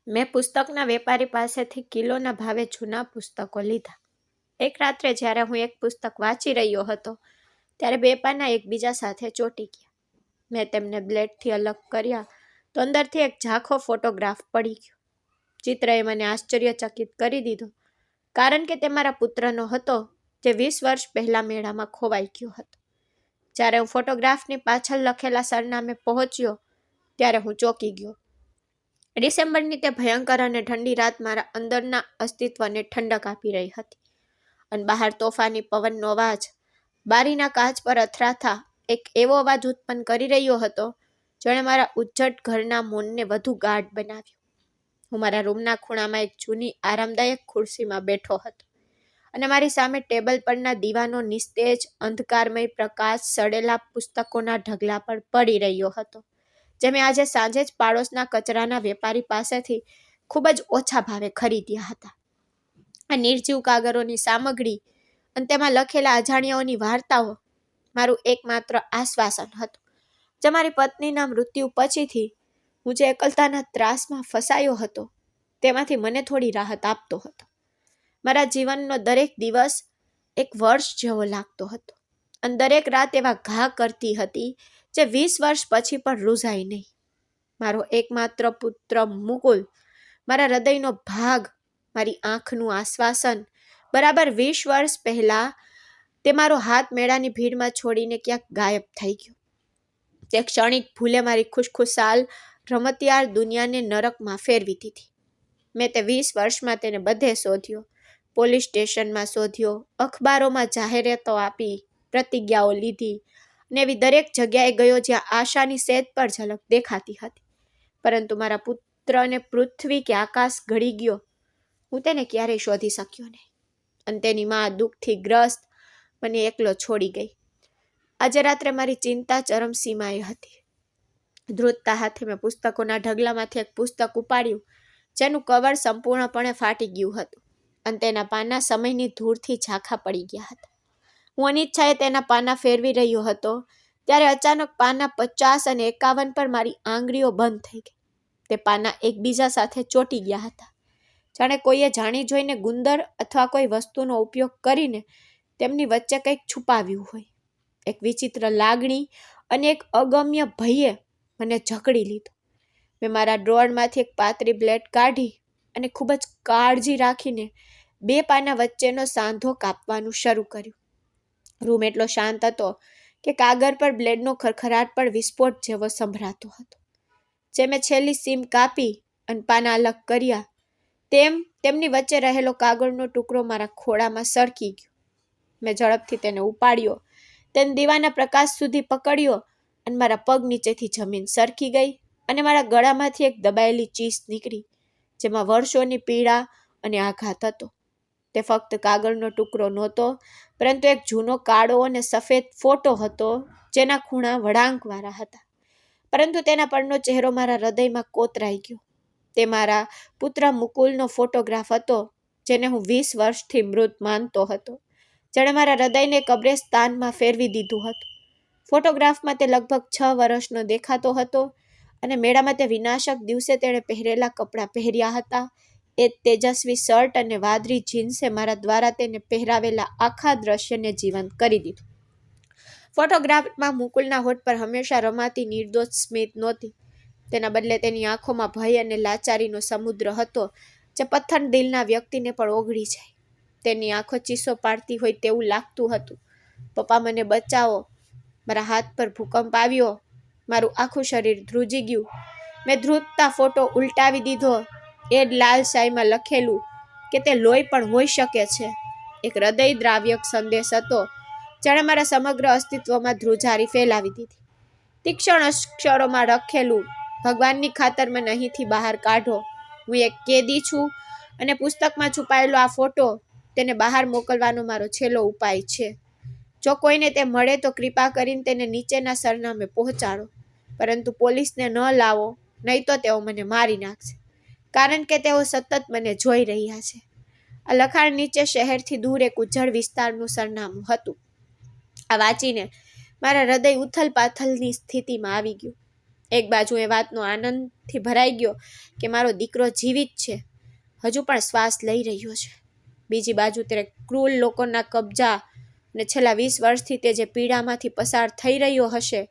મેં પુસ્તકના વેપારી પાસેથી કિલોના ભાવે જૂના પુસ્તકો લીધા. એક રાત્રે જ્યારે હું એક પુસ્તક વાંચી રહ્યો હતો ત્યારે બે પાના એકબીજા સાથે ચોંટી ગયા. મેં તેમને બ્લેડથી અલગ કર્યા તો અંદરથી એક ઝાંખો ફોટોગ્રાફ પડી ગયો. ચિત્રએ મને આશ્ચર્યચકિત કરી દીધો, કારણ કે તે મારા પુત્રનો હતો જે 20 વર્ષ પહેલા મેળામાં ખોવાઈ ગયો હતો. જ્યારે હું ફોટોગ્રાફની પાછળ લખેલા સરનામે પહોંચ્યો ત્યારે હું ચોંકી ગયો. ડિસેમ્બરની તે ભયંકર અને ઠંડી રાત મારા અંદરના અસ્તિત્વને ઠંડક આપી રહી હતી, અને બહાર તોફાની પવનનો અવાજ બારીના કાચ પર અથડાતા એક એવો અવાજ ઉત્પન્ન કરી રહ્યો હતો જેણે મારા ઉજ્જડ ઘરના મૌનને વધુ ગાઢ બનાવ્યું. હું મારા રૂમના ખૂણામાં એક જૂની આરામદાયક ખુરશીમાં બેઠો હતો, અને મારી સામે ટેબલ પરના દીવાનો નિસ્તેજ અંધકારમય પ્રકાશ સડેલા પુસ્તકોના ઢગલા પર પડી રહ્યો હતો, જે મેં આજે સાંજે જ પાડોશના કચરાના વેપારી પાસેથી ખૂબ જ ઓછા ભાવે ખરીદ્યા હતા. આ નિર્જીવ કાગળોની સામગ્રી અને તેમાં લખેલા અજાણ્યાઓની વાર્તાઓ મારું એકમાત્ર આશ્વાસન હતું, જે મારી પત્નીના મૃત્યુ પછીથી હું જે એકલતાના ત્રાસમાં ફસાયો હતો તેમાંથી મને થોડી રાહત આપતો હતો. મારા જીવનનો દરેક દિવસ એક વર્ષ જેવો લાગતો હતો, અને દરેક રાત એવા ઘા કરતી હતી જે 20 વર્ષ પછી પણ રૂઝાય નહીં. મારો એકમાત્ર પુત્ર મુકુલ, મારા હૃદયનો ભાગ, મારી આંખનું આશ્વાસન, બરાબર 20 વર્ષ પહેલા તે મારો હાથ મેળાની ભીડમાં છોડીને ક્યાંક ગાયબ થઈ ગયો. તે ક્ષણિક ભૂલે મારી ખુશખુશાલ રમતિયાળ દુનિયાને નરકમાં ફેરવી દીધી. મેં તે 20 વર્ષમાં તેને બધે શોધ્યો, પોલીસ સ્ટેશનમાં શોધ્યો, અખબારોમાં જાહેરાતો આપી, પ્રતિજ્ઞાઓ લીધી, અને એવી દરેક જગ્યાએ ગયો જ્યાં આશાની સેજ પર ઝલક દેખાતી હતી. પરંતુ મારા પુત્રને પૃથ્વી કે આકાશ ગળી ગયો, હું તેને ક્યારેય શોધી શક્યો નહીં. અને તેની માં દુઃખથી ગ્રસ્ત મને એકલો છોડી ગઈ. આજે રાત્રે મારી ચિંતા ચરમસીમાએ હતી. ધ્રુજતા હાથે મેં પુસ્તકોના ઢગલામાંથી એક પુસ્તક ઉપાડ્યું જેનું કવર સંપૂર્ણપણે ફાટી ગયું હતું, અને તેના પાના સમયની ધૂળથી ઝાંખા પડી ગયા હતા. હું અનિચ્છાએ તેના પાના ફેરવી રહ્યો હતો ત્યારે અચાનક પાના 50 અને 51 પર મારી આંગળીઓ બંધ થઈ ગઈ. તે પાના એકબીજા સાથે ચોંટી ગયા હતા, જાણે કોઈએ જાણી જોઈને ગુંદર અથવા કોઈ વસ્તુનો ઉપયોગ કરીને તેમની વચ્ચે કંઈક છુપાવ્યું હોય. એક વિચિત્ર લાગણી અને એક અગમ્ય ભયે મને જકડી લીધો. મેં મારા ડ્રોઅરમાંથી એક પાતળી બ્લેડ કાઢી અને ખૂબ જ કાળજી રાખીને બે પાના વચ્ચેનો સાંધો કાપવાનું શરૂ કર્યું. રૂમ એટલો શાંત હતો કે કાગળ પર બ્લેડનો ખરખરાટ પણ વિસ્ફોટ જેવો સંભળાતો હતો. જે મેં છેલ્લી સીમ કાપી અને પાના અલગ કર્યા તેમ તેમની વચ્ચે રહેલો કાગળનો ટુકડો મારા ખોળામાં સરકી ગયો. મેં ઝડપથી તેને ઉપાડ્યો, તેને દીવાના પ્રકાશ સુધી પકડ્યો, અને મારા પગ નીચેથી જમીન સરકી ગઈ અને મારા ગળામાંથી એક દબાયેલી ચીસ નીકળી, જેમાં વર્ષોની પીડા અને આઘાત હતો. તે ફક્ત કાગળનો ટુકડો નહોતો, પરંતુ એક જૂનો કાળો અને સફેદ ફોટો હતો જેના ખૂણા વળાંકવાળા હતા. પરંતુ તેના પરનો ચહેરો મારા હૃદયમાં કોતરાઈ ગયો. તે મારા પુત્ર મુકુલનો ફોટોગ્રાફ હતો, જેને હું 20 વર્ષથી મૃત માનતો હતો, જેણે મારા હૃદયને કબ્રસ્તાનમાં ફેરવી દીધું હતું. ફોટોગ્રાફમાં તે લગભગ 6 વર્ષનો દેખાતો હતો, અને મેળામાં તે વિનાશક દિવસે તેણે પહેરેલા કપડાં પહેર્યા હતા એ તેજસ્વી શર્ટ અને વાદળી જીન્સે મારા દ્વારા તેને પહેરાવેલા આખા દ્રશ્યને જીવંત કરી દીધું. ફોટોગ્રાફમાં મુકુલના હોઠ પર હંમેશા રમાતી નિર્દોષ સ્મિત નહોતી. તેના બદલે તેની આંખોમાં ભય અને લાચારીનો સમુદ્ર હતો, જે પથ્થર દિલના વ્યક્તિને પણ ઓગળી જાય. તેની આંખો ચીસો પાડતી હોય તેવું લાગતું હતું. પપ્પા, મને બચાવો. મારા હાથ પર ભૂકંપ આવ્યો. મારું આખું શરીર ધ્રુજી ગયું. મેં ધ્રુજતા ફોટો ઉલટાવી દીધો. એ લાલ શાહીમાં લખેલું કે તે લોહી પણ હોઈ શકે છે એક હૃદય દ્રાવ્યક સંદેશ હતો, જેણે મારા સમગ્ર અસ્તિત્વમાં ધ્રુજારી ફેલાવી દીધી. તીક્ષ્ણ અક્ષરોમાં લખેલું, ભગવાનની ખાતર મને અહીંથી બહાર કાઢો. હું એક કેદી છું, અને પુસ્તકમાં છુપાયેલો આ ફોટો તેને બહાર મોકલવાનો મારો છેલ્લો ઉપાય છે. જો કોઈને તે મળે તો કૃપા કરીને તેને નીચેના સરનામે પહોંચાડો, પરંતુ પોલીસને ન લાવો, નહીં તો તેઓ મને મારી નાખશે, કારણ કે તેઓ સતત મને જોઈ રહ્યા છે. આ લખાણ નીચે શહેરથી દૂર એક ઉજ્જડ વિસ્તારનું સરનામું હતું. આ વાંચીને મારા હૃદય ઉથલ પાથલની સ્થિતિમાં આવી ગયું. એક બાજુ એ વાતનો આનંદથી ભરાઈ ગયો કે મારો દીકરો જીવિત છે, હજુ પણ શ્વાસ લઈ રહ્યો છે. બીજી બાજુ તે ક્રૂર લોકોના કબજા અને છેલ્લા 20 વર્ષથી તે જે પીડામાંથી પસાર થઈ રહ્યો હશે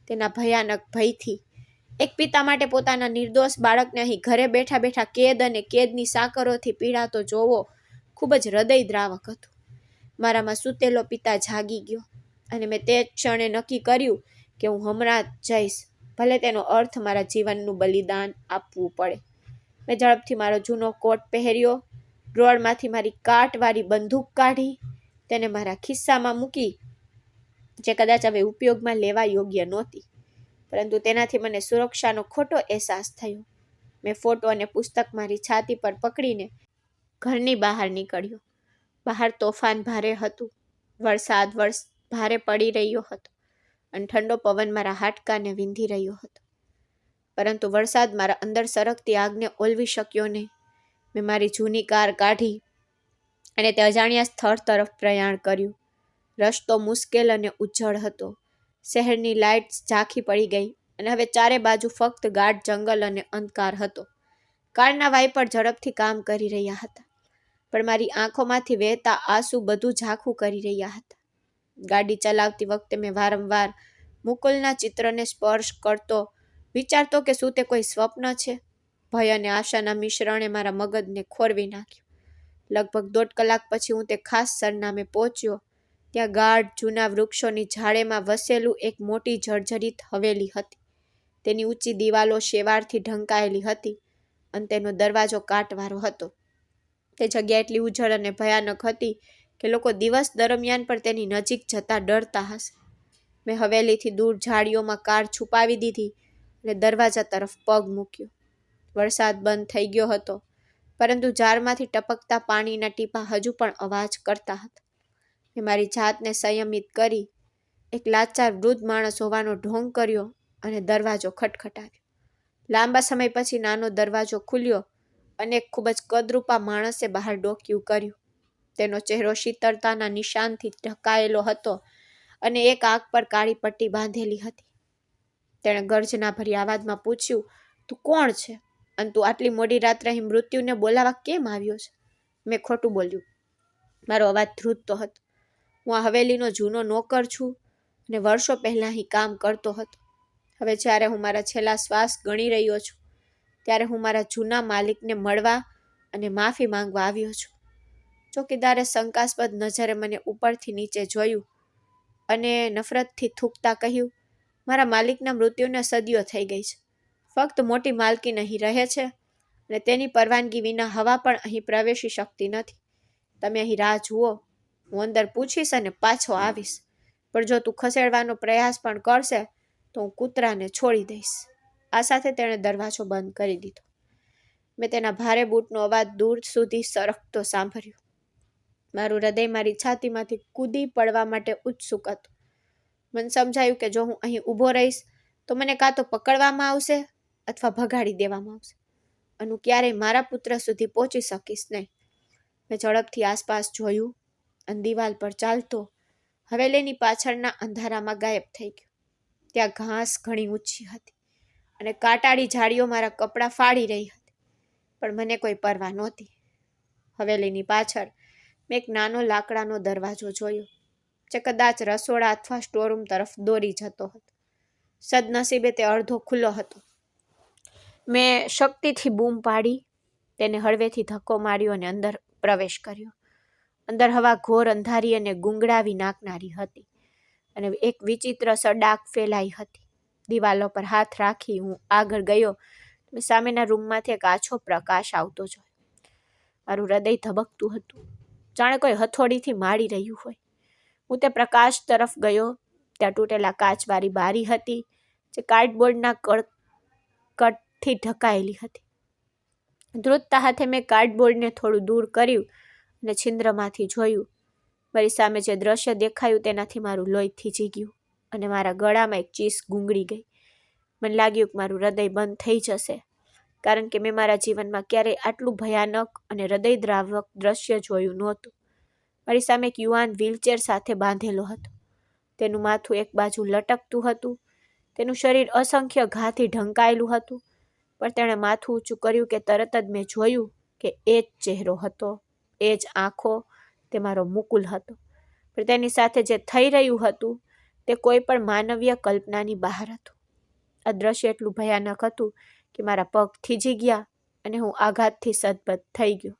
તેના ભયાનક ભયથી. એક પિતા માટે પોતાના નિર્દોષ બાળકને અહીં ઘરે બેઠા બેઠા કેદ અને કેદની સાકરોથી પીડાતો જોવો ખૂબ જ હૃદયદ્રાવક હતું. મારામાં સૂતેલો પિતા જાગી ગયો અને મેં તે જ ક્ષણે નક્કી કર્યું કે હું હમણાં જ જઈશ, ભલે તેનો અર્થ મારા જીવનનું બલિદાન આપવું પડે. મેં ઝડપથી મારો જૂનો કોટ પહેર્યો, ડ્રોઅરમાંથી મારી કાટવાળી બંદૂક કાઢી, તેને મારા ખિસ્સામાં મૂકી, જે કદાચ હવે ઉપયોગમાં લેવા યોગ્ય નહોતી, પરંતુ તેનાથી મને સુરક્ષાનો ખોટો અહેસાસ થયો. મેં ફોટો અને પુસ્તક મારી છાતી પર પકડીને ઘરની બહાર નીકળ્યો. બહાર તોફાન ભારે હતું. વરસાદ ભારે પડી રહ્યો હતો અને ઠંડો પવન મારા હાડકાને વીંધી રહ્યો હતો. પરંતુ વરસાદ મારા અંદર સરકતી આગને ઓલવી શક્યો નહીં. મેં મારી જૂની કાર કાઢી અને તે અજાણ્યા સ્થળ તરફ પ્રયાણ કર્યું. રસ્તો મુશ્કેલ અને ઉજ્જડ હતો. શહેરની લાઇટ્સ ઝાંખી પડી ગઈ અને હવે ચારે બાજુ ફક્ત ગાઢ જંગલ અને અંધકાર હતો. કારના વાઇપર ઝડપથી કામ કરી રહ્યા હતા, પણ મારી આંખોમાંથી વહેતા આંસુ બધું ઝાંખું કરી રહ્યા હતા. ગાડી ચલાવતી વખતે મેં વારંવાર મુકુલના ચિત્રને સ્પર્શ કરતો, વિચારતો કે શું તે કોઈ સ્વપ્ન છે. ભય અને આશાના મિશ્રણે મારા મગજને ખોરવી નાખ્યું. લગભગ 1.5 કલાક પછી હું તે ખાસ સરનામે પહોંચ્યો. ત્યાં ગાઢ જૂના વૃક્ષોની ઝાડેમાં વસેલું એક મોટી જર્જરિત હવેલી હતી. તેની ઊંચી દિવાલો શેવાળથી ઢંકાયેલી હતી અને તેનો દરવાજો કાટવાળો હતો. તે જગ્યા એટલી ઉજ્જડ અને ભયાનક હતી કે લોકો દિવસ દરમિયાન પણ તેની નજીક જતા ડરતા હશે. મેં હવેલીથી દૂર ઝાડીઓમાં કાર છુપાવી દીધી અને દરવાજા તરફ પગ મૂક્યો. વરસાદ બંધ થઈ ગયો હતો, પરંતુ ઝાડમાંથી ટપકતા પાણીના ટીપા હજુ પણ અવાજ કરતા હતા. મેં મારી જાતને સંયમિત કરી. એક લાચાર વૃદ્ધ માણસ હોવાનો ઢોંગ કર્યો અને દરવાજો ખટખટાવ્યો. લાંબા સમય પછી નાનો દરવાજો ખુલ્યો અને એક ખૂબ જ કદરૂપા માણસે બહાર ડોકિયું કર્યું. તેનો ચહેરો શીતળતાના નિશાનથી ઢંકાયેલો હતો અને એક આંખ પર કાળી પટ્ટી બાંધેલી હતી. તેણે ગર્જનાભરી અવાજમાં પૂછ્યું, તું કોણ છે અને તું આટલી મોડી રાત્રે અહીં મૃત્યુને બોલાવા કેમ આવ્યો છે? મેં ખોટું બોલ્યું. મારો અવાજ ધ્રુજતો હતો. હું આ હવેલીનો જૂનો નોકર છું અને વર્ષો પહેલાં અહીં કામ કરતો હતો. હવે જ્યારે હું મારા છેલ્લા શ્વાસ ગણી રહ્યો છું, ત્યારે હું મારા જૂના માલિકને મળવા અને માફી માંગવા આવ્યો છું. ચોકીદારે શંકાસ્પદ નજરે મને ઉપરથી નીચે જોયું અને નફરતથી થૂંકતા કહ્યું, મારા માલિકના મૃત્યુને સદીઓ થઈ ગઈ છે. ફક્ત મોટી માલકીન અહીં રહે છે અને તેની પરવાનગી વિના હવા પણ અહીં પ્રવેશી શકતી નથી. તમે અહીં રાહ જુઓ, હું અંદર પૂછીશ અને પાછો આવીશ. પણ જો તું ખસેડવાનો પ્રયાસ પણ કરશે તો હું કૂતરાને છોડી દઈશ. આ સાથે તેણે દરવાજો બંધ કરી દીધો. મેં તેના ભારે બૂટનો અવાજ દૂર સુધી સરકતો સાંભળ્યો. મારું હૃદય મારી છાતીમાંથી કૂદી પડવા માટે ઉત્સુક હતું. મને સમજાયું કે જો હું અહીં ઊભો રહીશ તો મને કાં તો પકડવામાં આવશે અથવા ભગાડી દેવામાં આવશે અને હું ક્યારેય મારા પુત્ર સુધી પહોંચી શકીશ નહીં. મેં ઝડપથી આસપાસ જોયું અને દિવાલ પર ચાલતો હવેલીની પાછળના અંધારામાં ગાયબ થઈ ગયો. ત્યાં ઘાસ ઘણી ઊંચી હતી અને કાંટાળી ઝાડીઓ મારા કપડાં ફાડી રહી હતી, પણ મને કોઈ પરવા નહોતી. હવેલીની પાછળ મેં એક નાનો લાકડાનો દરવાજો જોયો, જે કદાચ રસોડા અથવા સ્ટોરરૂમ તરફ દોરી જતો હતો. સદનસીબે તે અડધો ખુલ્લો હતો. મેં શક્તિથી બૂમ પાડી, તેને હળવેથી ધક્કો માર્યો અને અંદર પ્રવેશ કર્યો. અંદર હવા ઘોર અંધારી અને ગુંગળાવી નાખનારી હતી અને એક વિચિત્ર સડાક ફેલાઈ હતી. દિવાલો પર હાથ રાખી હું આગળ ગયો. સામેના રૂમમાંથી એક આછો પ્રકાશ આવતો જોયો. મારું હૃદય ધબકતું હતું, જાણે કોઈ હથોડીથી મારી રહ્યું હોય. હું તે પ્રકાશ તરફ ગયો. ત્યાં તૂટેલા કાચવાળી બારી હતી, જે કાર્ડબોર્ડના કટથી ઢંકાયેલી હતી. ધ્રુજતા હાથે મેં કાર્ડબોર્ડને થોડું દૂર કર્યું અને છિદ્રમાંથી જોયું. મારી સામે જે દ્રશ્ય દેખાયું તેનાથી મારું લોહી થીજી ગયું અને મારા ગળામાં એક ચીસ ગુંગળી ગઈ. મને લાગ્યું કે મારું હૃદય બંધ થઈ જશે, કારણ કે મેં મારા જીવનમાં ક્યારેય આટલું ભયાનક અને હૃદયદ્રાવક દ્રશ્ય જોયું નહોતું. મારી સામે એક યુવાન વ્હીલચેર સાથે બાંધેલો હતો. તેનું માથું એક બાજુ લટકતું હતું. તેનું શરીર અસંખ્ય ઘાથી ઢંકાયેલું હતું, પણ તેણે માથું ઊંચું કર્યું કે તરત જ મેં જોયું કે એ જ ચહેરો હતો, એ જ આંખો, તે મારો મુકુલ હતો. પણ તેની સાથે જે થઈ રહ્યું હતું તે કોઈ પણ માનવીય કલ્પનાની બહાર હતું. આ દ્રશ્ય એટલું ભયાનક હતું કે મારા પગ થીજી ગયા અને હું આઘાતથી સદબદ થઈ ગયો.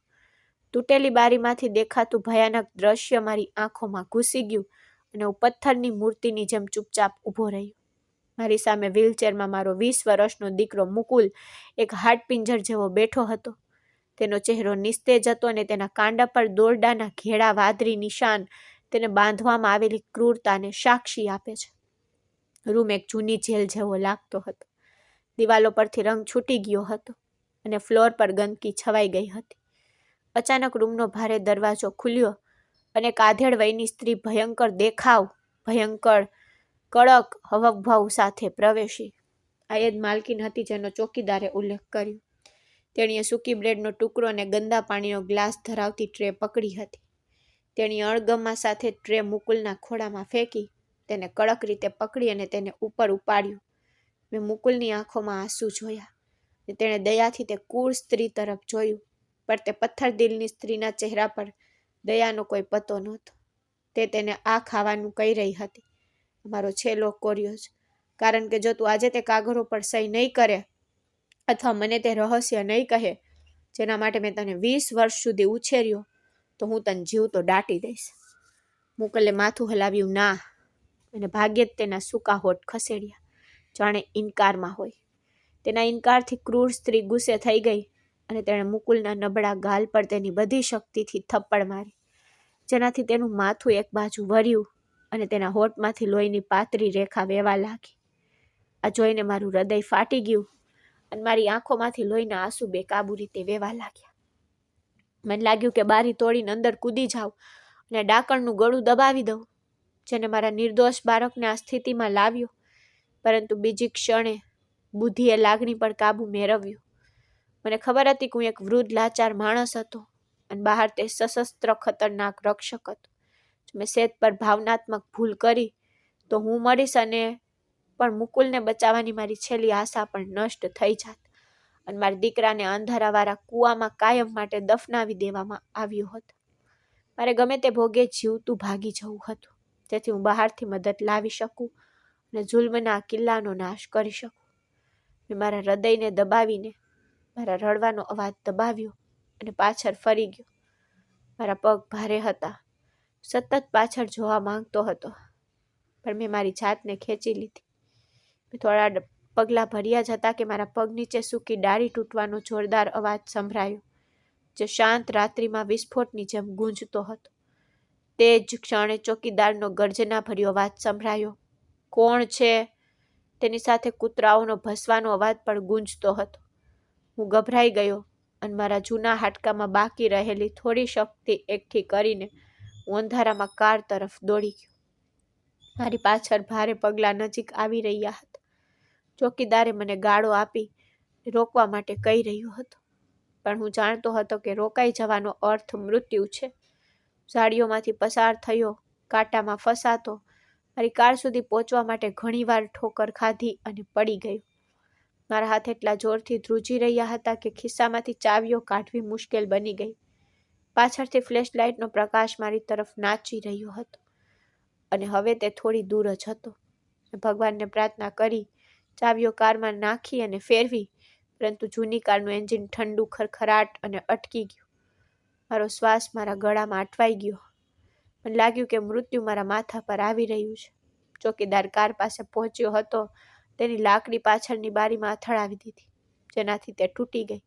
તૂટેલી બારીમાંથી દેખાતું ભયાનક દ્રશ્ય મારી આંખોમાં ઘૂસી ગયું અને હું પથ્થરની મૂર્તિની જેમ ચૂપચાપ ઊભો રહ્યો. મારી સામે વ્હીલચેરમાં મારો 20 વર્ષનો દીકરો મુકુલ એક હાડપિંજર જેવો બેઠો હતો. તેનો ચહેરો નિસ્તેજ હતો અને તેના કાંડા પર દોરડાના ઘેડા વાદળી નિશાન તેને બાંધવામાં આવેલી ક્રૂરતાને સાક્ષી આપે છે. રૂમ એક જૂની જેલ જેવો લાગતો હતો. દિવાલો પરથી રંગ છૂટી ગયો હતો અને ફ્લોર પર ગંદકી છવાઈ ગઈ હતી. અચાનક રૂમનો ભારે દરવાજો ખુલ્યો અને એક આધેડ વયની સ્ત્રી ભયંકર કડક હાવભાવ સાથે પ્રવેશી. આ એ જ માલકીન હતી જેનો ચોકીદારે ઉલ્લેખ કર્યો. તેણીએ સૂકી બ્રેડનો ટુકડો અને ગંદા પાણીનો ગ્લાસ ધરાવતી ટ્રે પકડી હતી. તેણીએ અણગમા સાથે ટ્રે મુકુલના ખોળામાં ફેંકી, તેને કડક રીતે પકડી અને તેને ઉપર ઉપાડ્યો. મેં મુકુલની આંખોમાં આંસુ જોયા. તેણે દયાથી તે ક્રૂર સ્ત્રી તરફ જોયું, પણ તે પથ્થર દિલની સ્ત્રીના ચહેરા પર દયાનો કોઈ પત્તો નહોતો. તે તેને આ ખાવાનું કહી રહી હતી, મારો છેલ્લો કોરિયો છે, કારણ કે જો તું આજે તે કાગળો પર સહી નહીં કરે અથવા મને તે રહસ્ય નહીં કહે જેના માટે મેં તને 20 વર્ષ સુધી ઉછેર્યો, તો હું તને જીવતો દાટી દઈશ. મુકલે માથું હલાવ્યું ના, અને ભાગ્યે જ તેના સૂકા હોઠ ખસેડ્યા, જાણે ઇનકારમાં હોય. તેના ઇનકારથી ક્રૂર સ્ત્રી ગુસ્સે થઈ ગઈ અને તેણે મુકુલના નબળા ગાલ પર તેની બધી શક્તિથી થપ્પડ મારી, જેનાથી તેનું માથું એક બાજુ વળ્યું અને તેના હોઠમાંથી લોહીની પાતળી રેખા વહેવા લાગી. આ જોઈને મારું હૃદય ફાટી ગયું અને મારી આંખોમાંથી લોહીના આંસુ બેકાબૂ રીતે વહેવા લાગ્યા. મને લાગ્યું કે બારી તોડીને અંદર કૂદી જાઉં અને ડાકણનું ગળું દબાવી દઉં, જેને મારા નિર્દોષ બાળકને આ સ્થિતિમાં લાવ્યો. પરંતુ બીજી ક્ષણે બુદ્ધિએ લાગણી પર કાબુ મેળવ્યો. મને ખબર હતી કે હું એક વૃદ્ધ લાચાર માણસ હતો અને બહાર તે સશસ્ત્ર ખતરનાક રક્ષક હતો. જો મેં સેજ પર ભાવનાત્મક ભૂલ કરી તો હું મરીશ અને પણ મુકુલને બચાવવાની મારી છેલ્લી આશા પણ નષ્ટ થઈ જાત અને મારા દીકરાને અંધારાવાળા કૂવામાં કાયમ માટે દફનાવી દેવામાં આવ્યો હતો. મારે ગમે તે ભોગે જીવતું ભાગી જવું હતું, જેથી હું બહારથી મદદ લાવી શકું અને જુલ્મના કિલ્લાનો નાશ કરી શકું. મેં મારા હૃદયને દબાવીને મારા રડવાનો અવાજ દબાવ્યો અને પાછળ ફરી ગયો. મારા પગ ભારે હતા. સતત પાછળ જોવા માંગતો હતો, પણ મેં મારી જાતને ખેંચી લીધી. મેં થોડા પગલાં ભર્યા જ હતા કે મારા પગ નીચે સૂકી ડાળી તૂટવાનો જોરદાર અવાજ સંભળાયો, જે શાંત રાત્રિમાં વિસ્ફોટની જેમ ગૂંજતો હતો. તે જ ક્ષણે ચોકીદારનો ગર્જનાભર્યો અવાજ સંભળાયો. કોણ છે? તેની સાથે કૂતરાઓનો ભસવાનો અવાજ પણ ગૂંજતો હતો. હું ગભરાઈ ગયો અને મારા જૂના હાડકામાં બાકી રહેલી થોડી શક્તિ એકઠી કરીને હું અંધારામાં કાર તરફ દોડી ગયો. મારી પાછળ ભારે પગલાં નજીક આવી રહ્યા હતા. ચોકીદારે મને ગાળો આપી રોકવા માટે કહી રહ્યો હતો, પણ હું જાણતો હતો કે રોકાઈ જવાનો અર્થ મૃત્યુ છે. ઝાડીઓમાંથી પસાર થયો, કાંટામાં ફસાતો, મારી કાર સુધી પહોંચવા માટે ઘણીવાર ઠોકર ખાધી અને પડી ગયો. મારા હાથ એટલા જોરથી ધ્રુજી રહ્યા હતા કે ખિસ્સામાંથી ચાવીઓ કાઢવી મુશ્કેલ બની ગઈ. પાછળથી ફ્લેશલાઇટનો પ્રકાશ મારી તરફ નાચી રહ્યો હતો અને હવે તે થોડી દૂર જ હતો. મેં ભગવાનને પ્રાર્થના કરી, ચાવીઓ કારમાં નાખી અને ફેરવી, પરંતુ જૂની કારનું એન્જિન ઠંડુ ખરખરાટ અને અટકી ગયું. મારો શ્વાસ મારા ગળામાં અટવાઈ ગયો. મને લાગ્યું કે મૃત્યુ મારા માથા પર આવી રહ્યું છે. ચોકીદાર કાર પાસે પહોંચ્યો હતો, તેની લાકડી પાછળની બારીમાં અથડાવી દીધી, જેનાથી તે તૂટી ગઈ.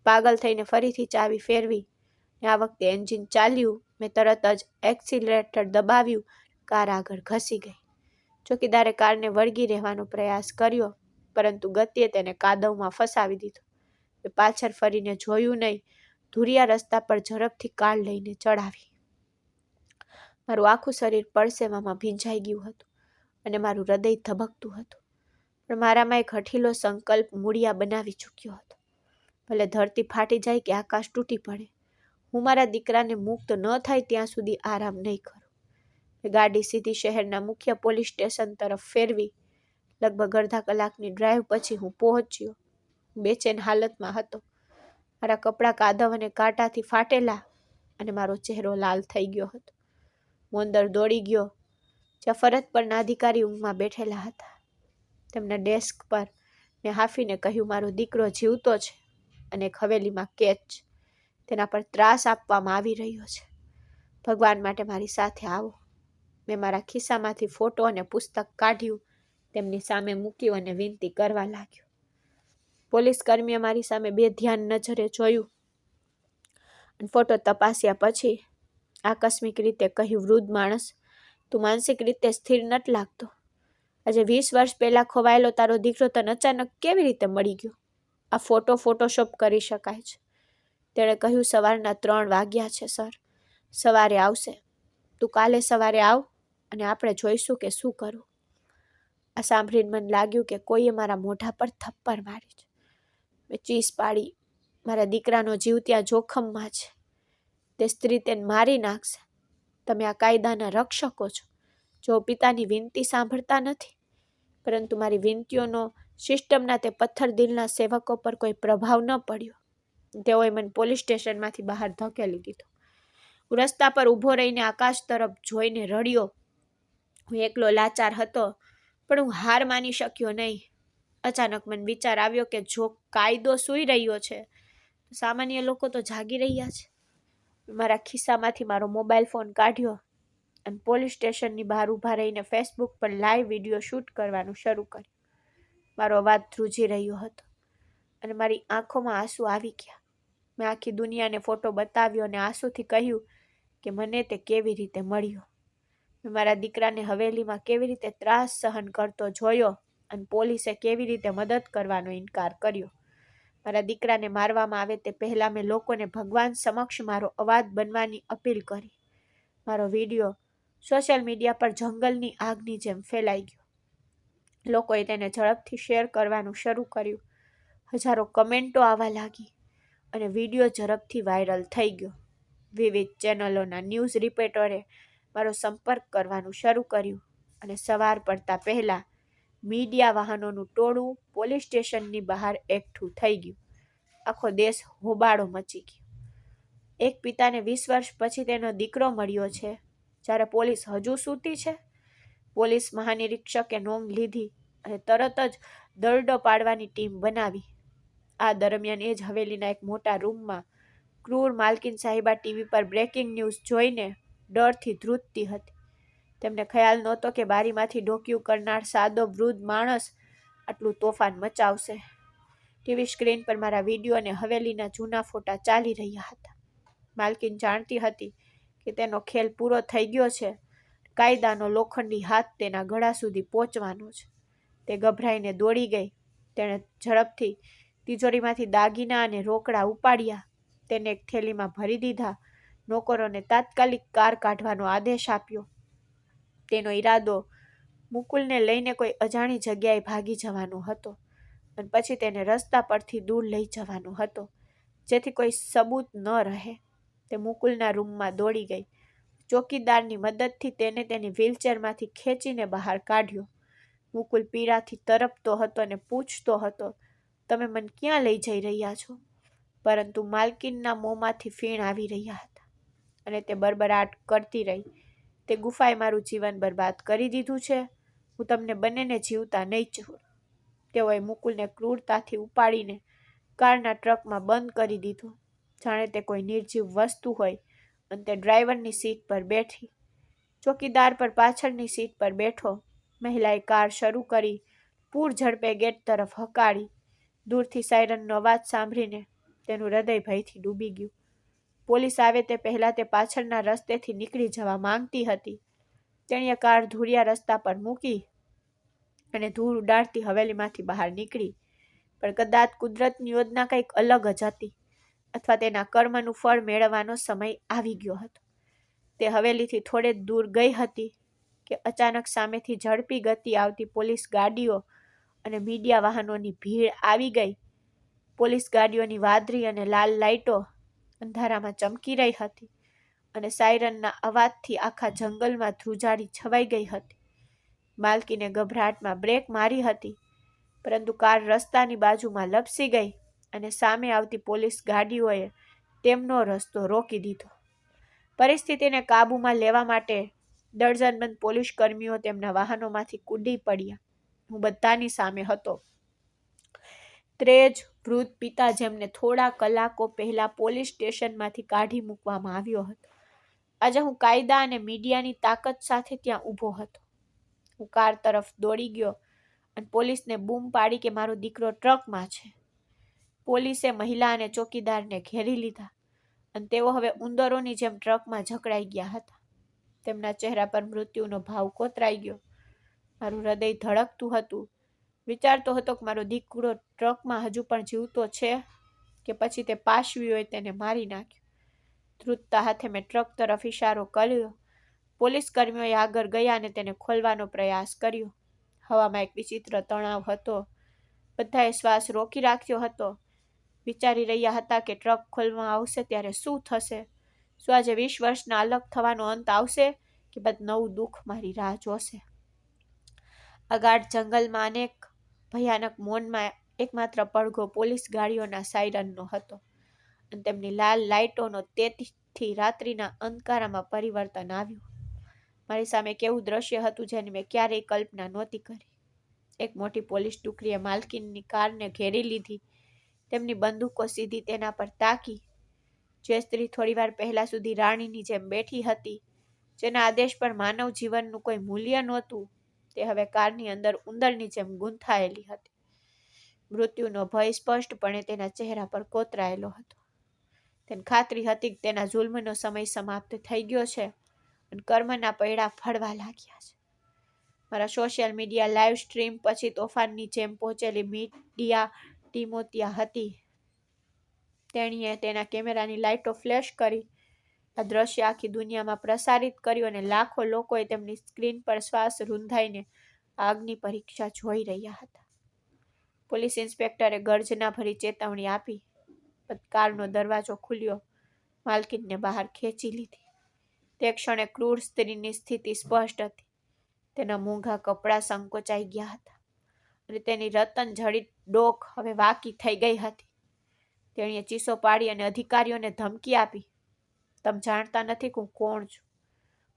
પાગલ થઈને ફરીથી ચાવી ફેરવી, આ વખતે એન્જિન ચાલ્યું. મેં તરત જ એક્સિલરેટર દબાવ્યું, કાર આગળ ઘસી ગઈ. ચોકીદારે કારને વળગી રહેવાનો પ્રયાસ કર્યો, પરંતુ ગતિએ તેને કાદવમાં ફસાવી દીધો. મેં પાછળ ફરીને જોયું નહીં, ધુરિયા રસ્તા પર ઝડપથી કાર લઈને ચડાવી. મારું આખું શરીર પરસેવામાં ભીંજાઈ ગયું હતું અને મારું હૃદય ધબકતું હતું, પણ મારામાં એક હઠીલો સંકલ્પ મૂળિયા બનાવી ચૂક્યો હતો. ભલે ધરતી ફાટી જાય કે આકાશ તૂટી પડે, હું મારા દીકરાને મુક્ત ન થાય ત્યાં સુધી આરામ નહીં કરું. મેં ગાડી સીધી શહેરના મુખ્ય પોલીસ સ્ટેશન તરફ ફેરવી. લગભગ અડધા કલાકની ડ્રાઈવ પછી હું પહોંચ્યો. બેચેન હાલતમાં હતો. મારા કપડાં કાદવ અને કાંટાથી ફાટેલા અને મારો ચહેરો લાલ થઈ ગયો હતો. હું અંદર દોડી ગયો જ્યાં ફરજ પરના અધિકારી ઊંઘમાં બેઠેલા હતા. તેમના ડેસ્ક પર મેં હાફીને કહ્યું, મારો દીકરો જીવતો છે અને એક હવેલીમાં કેદ છે. તેના પર ત્રાસ આપવામાં આવી રહ્યો છે. ભગવાન માટે મારી સાથે આવો. મેં મારા ખિસ્સામાંથી ફોટો અને પુસ્તક કાઢ્યું, તેમની સામે મૂક્યું અને વિનંતી કરવા લાગ્યો. પોલીસ કર્મીએ મારી સામે બેધ્યાન નજરે જોયું અને ફોટો તપાસ્યા પછી આકસ્મિક રીતે કહ્યું, વૃદ્ધ માણસ, તું માનસિક રીતે સ્થિર નથી લાગતો. આજે 20 વર્ષ પહેલા ખોવાયેલો તારો દીકરો તને અચાનક કેવી રીતે મળી ગયો? આ ફોટો ફોટોશોપ કરી શકાય છે. તેણે કહ્યું, સવારના 3 વાગ્યા છે સર. સવારે આવશે. તું કાલે સવારે આવ અને આપણે જોઈશું કે શું કરું. આ સાંભળીને મને લાગ્યું કે કોઈએ મારા મોઢા પર થપ્પડ મારી છે. મેં ચીસ પાડી, મારા દીકરાનો જીવ ત્યાં જોખમમાં છે. તે સ્ત્રી તેને મારી નાખશે. તમે આ કાયદાના રક્ષકો છો. જો પિતાની વિનંતી સાંભળતા નથી, પરંતુ મારી વિનંતીઓનો સિસ્ટમના તે પથ્થર દિલના સેવકો પર કોઈ પ્રભાવ ન પડ્યો. તેઓએ મને પોલીસ સ્ટેશનમાંથી બહાર ધકેલી દીધો. હું રસ્તા પર ઊભો રહીને આકાશ તરફ જોઈને રડ્યો. હું એકલો લાચાર હતો, પણ હું હાર માની શક્યો નહીં. અચાનક મને વિચાર આવ્યો કે જો કાયદો સૂઈ રહ્યો છે, તો સામાન્ય લોકો તો જાગી રહ્યા છે. મારા ખિસ્સામાંથી મારો મોબાઈલ ફોન કાઢ્યો અને પોલીસ સ્ટેશનની બહાર ઊભા રહીને ફેસબુક પર લાઈવ વિડીયો શૂટ કરવાનું શરૂ કર્યું. મારો અવાજ ધ્રુજી રહ્યો હતો અને મારી આંખોમાં આંસુ આવી ગયા. મેં આખી દુનિયાને ફોટો બતાવ્યો અને આંસુથી કહ્યું કે મને તે કેવી રીતે મળ્યો. મેં મારા દીકરાને હવેલીમાં કેવી રીતે ત્રાસ સહન કરતો જોયો અને પોલીસે કેવી રીતે મદદ કરવાનો ઇનકાર કર્યો. મારા દીકરાને મારવામાં આવે તે પહેલાં મેં લોકોને ભગવાન સમક્ષ મારો અવાજ બનવાની અપીલ કરી. મારો વિડીયો સોશિયલ મીડિયા પર જંગલની આગની જેમ ફેલાઈ ગયો. લોકોએ તેને ઝડપથી શેર કરવાનું શરૂ કર્યું. હજારો કમેન્ટો આવવા લાગી અને વિડીયો ઝડપથી વાયરલ થઈ ગયો. વિવિધ ચેનલોના ન્યૂઝ રિપોર્ટરે મારો સંપર્ક કરવાનું શરૂ કર્યું અને સવાર પડતા પહેલાં મીડિયા વાહનોનું ટોળું પોલીસ સ્ટેશનની બહાર એકઠું થઈ ગયું. આખો દેશ હોબાળો મચી ગયો. એક પિતાને 20 વર્ષ પછી તેનો દીકરો મળ્યો છે, જ્યારે પોલીસ હજુ સૂતી છે. પોલીસ મહાનિરીક્ષકે નોંધ લીધી અને તરત જ દરડો પાડવાની ટીમ બનાવી. આ દરમિયાન એ જ હવેલીના એક મોટા રૂમમાં ક્રૂર માલકીન સાહિબા ટીવી પર બ્રેકિંગ ન્યૂઝ જોઈને ડરથી ધ્રુજતી હતી. તેમને ખ્યાલ નહોતો કે બારીમાંથી ડોકિયું કરનાર સાદો વૃદ્ધ માણસ આટલું તોફાન મચાવશે. ટીવી સ્ક્રીન પર મારા વિડીયો અને હવેલીના જૂના ફોટા ચાલી રહ્યા હતા. માલકીન જાણતી હતી કે તેનો ખેલ પૂરો થઈ ગયો છે. કાયદાનો લોખંડી હાથ તેના ગળા સુધી પહોંચવાનો છે. તે ગભરાઈને દોડી ગઈ. તેણે ઝડપથી તિજોરીમાંથી દાગીના અને રોકડા ઉપાડ્યા. તેને એક થેલીમાં ભરી દીધા. નોકરોને તાત્કાલિક કાર કાઢવાનો આદેશ આપ્યો. તેનો ઈરાદો મુકુલને લઈને કોઈ અજાણી જગ્યાએ ભાગી જવાનો હતો અને પછી તેને રસ્તા પરથી દૂર લઈ જવાનો હતો, જેથી કોઈ સબૂત ન રહે. તે મુકુલના રૂમમાં દોડી ગઈ. ચોકીદારની મદદથી તેને તેની વ્હીલચેરમાંથી ખેંચીને બહાર કાઢ્યો. મુકુલ પીડાથી તરપતો હતો અને પૂછતો હતો, તમે મને ક્યાં લઈ જઈ રહ્યા છો? પરંતુ માલકીનના મોંમાંથી ફીણ આવી રહ્યા હતા અને તે બરબરાટ કરતી રહી, તે ગુફાએ મારું જીવન બરબાદ કરી દીધું છે. હું તમને બંનેને જીવતા નહીં છોડું. તેઓએ મુકુલને ક્રૂરતાથી ઉપાડીને કારના ટ્રકમાં બંધ કરી દીધો, જાણે તે કોઈ નિર્જીવ વસ્તુ હોય, અને તે ડ્રાઈવરની સીટ પર બેઠી. ચોકીદાર પર પાછળની સીટ પર બેઠો. મહિલાએ કાર શરૂ કરી, પૂર ઝડપે ગેટ તરફ હકાળી. દૂરથી સાયરનનો અવાજ સાંભળીને તેનું હૃદય ભયથી ડૂબી ગયું. પોલીસ આવે તે પહેલાં તે પાછળના રસ્તેથી નીકળી જવા માંગતી હતી. તેણીએ કાર ધૂળિયા રસ્તા પર મૂકી અને ધૂળ ઉડાડતી હવેલીમાંથી બહાર નીકળી. પણ કદાચ કુદરતની યોજના કંઈક અલગ જ હતી, અથવા તેના કર્મનું ફળ મેળવવાનો સમય આવી ગયો હતો. તે હવેલીથી થોડે દૂર ગઈ હતી કે અચાનક સામેથી ઝડપી ગતિ આવતી પોલીસ ગાડીઓ અને મીડિયા વાહનોની ભીડ આવી ગઈ. પોલીસ ગાડીઓની વાદળી અને લાલ લાઇટો અંધારામાં ચમકી રહી હતી અને સાયરનના અવાજથી આખા જંગલમાં ધ્રુજારી છવાઈ ગઈ હતી. માલકીને ગભરાટમાં બ્રેક મારી હતી, પરંતુ કાર રસ્તાની બાજુમાં લપસી ગઈ અને સામે આવતી પોલીસ ગાડીઓએ તેમનો રસ્તો રોકી દીધો. પરિસ્થિતિને કાબૂમાં લેવા માટે દર્જનબંધ પોલીસ કર્મીઓ તેમના વાહનોમાંથી કૂદી પડ્યા. હું બધાની સામે હતો. ત્રેજ વૃદ્ધ પિતા, જેમને થોડા કલાકો પહેલા પોલીસ સ્ટેશનમાંથી કાઢી મૂકવામાં આવ્યો હતો. આજે હું કાયદા અને મીડિયાની તાકાત સાથે ત્યાં ઊભો હતો. હું કાર તરફ દોડી ગયો અને પોલીસને બૂમ પાડી કે મારો દીકરો ટ્રકમાં છે. પોલીસે મહિલા અને ચોકીદારને ઘેરી લીધા અને તેઓ હવે ઉંદરોની જેમ ટ્રકમાં જકડાઈ ગયા હતા. તેમના ચહેરા પર મૃત્યુનો ભાવ કોતરાઈ ગયો. મારું હૃદય ધડકતું હતું. વિચારતો હતો કે મારો દીકરો ટ્રકમાં હજુ પણ જીવતો છે કે પછી તે પાશવીઓએ તેને મારી નાખ્યો. ધ્રુજતા હાથે મેં ટ્રક તરફ ઇશારો કર્યો. પોલીસ કર્મીઓએ આગળ ગયા અને તેને ખોલવાનો પ્રયાસ કર્યો. હવામાં એક વિચિત્ર તણાવ હતો. બધાએ શ્વાસ રોકી રાખ્યો હતો. વિચારી રહ્યા હતા કે ટ્રક ખોલવામાં આવશે ત્યારે શું થશે. શું આજે 20 વર્ષના અલગ થવાનો અંત આવશે કે બાદ નવું દુઃખ મારી રાહ જોશે. અગાઢ જંગલમાં અનેક ભયાનક મૌનમાં એકમાત્ર પડઘો પોલીસ ગાડીઓના સાયરનનો હતો અને તેમની લાલ લાઇટોનો તેથી રાત્રિના અંધકારામાં પરિવર્તન આવ્યું. મારી સામે કેવું દ્રશ્ય હતું જેની મેં ક્યારેય કલ્પના નહોતી કરી. એક મોટી પોલીસ ટુકડીએ માલકીનની કારને ઘેરી લીધી. તેમની બંદૂકો સીધી તેના પર તાકી. જે સ્ત્રી થોડીવાર પહેલા સુધી રાણીની જેમ બેઠી હતી, જેના આદેશ પર માનવ જીવનનું કોઈ મૂલ્ય નહોતું, તે હવે કારની અંદર ઉંદરની જેમ ગૂંથાયેલી હતી. મૃત્યુનો ભય સ્પષ્ટપણે તેના ચહેરા પર કોતરાયેલો હતો. તેને ખાતરી હતી કે તેના જુલ્મનો સમય સમાપ્ત થઈ ગયો છે અને કર્મના પૈડા ફળવા લાગ્યા છે. મારા સોશિયલ મીડિયા લાઈવ સ્ટ્રીમ પછી તોફાનની જેમ પહોંચેલી મીડિયા ટીમો ત્યાં હતી. તેણીએ તેના કેમેરાની લાઇટો ફ્લેશ કરી આ દ્રશ્ય આખી દુનિયામાં પ્રસારિત કર્યું અને લાખો લોકોએ તેમની સ્ક્રીન પર શ્વાસ રૂંધાઈને આગની પરીક્ષા જોઈ રહ્યા હતા. પોલીસ ઇન્સ્પેક્ટરે ગર્જના ભરી ચેતવણી આપી. કારનો દરવાજો ખુલ્યો. માલકીનને બહાર ખેંચી લીધી. તે ક્ષણે ક્રૂર સ્ત્રીની સ્થિતિ સ્પષ્ટ હતી. તેના મૂંઘા કપડાં સંકોચાઈ ગયા હતા અને તેની રતન જડિત ડોક હવે વાકી થઈ ગઈ હતી. તેણીએ ચીસો પાડી અને અધિકારીઓને ધમકી આપી. તમે જાણતા નથી કે હું કોણ છું.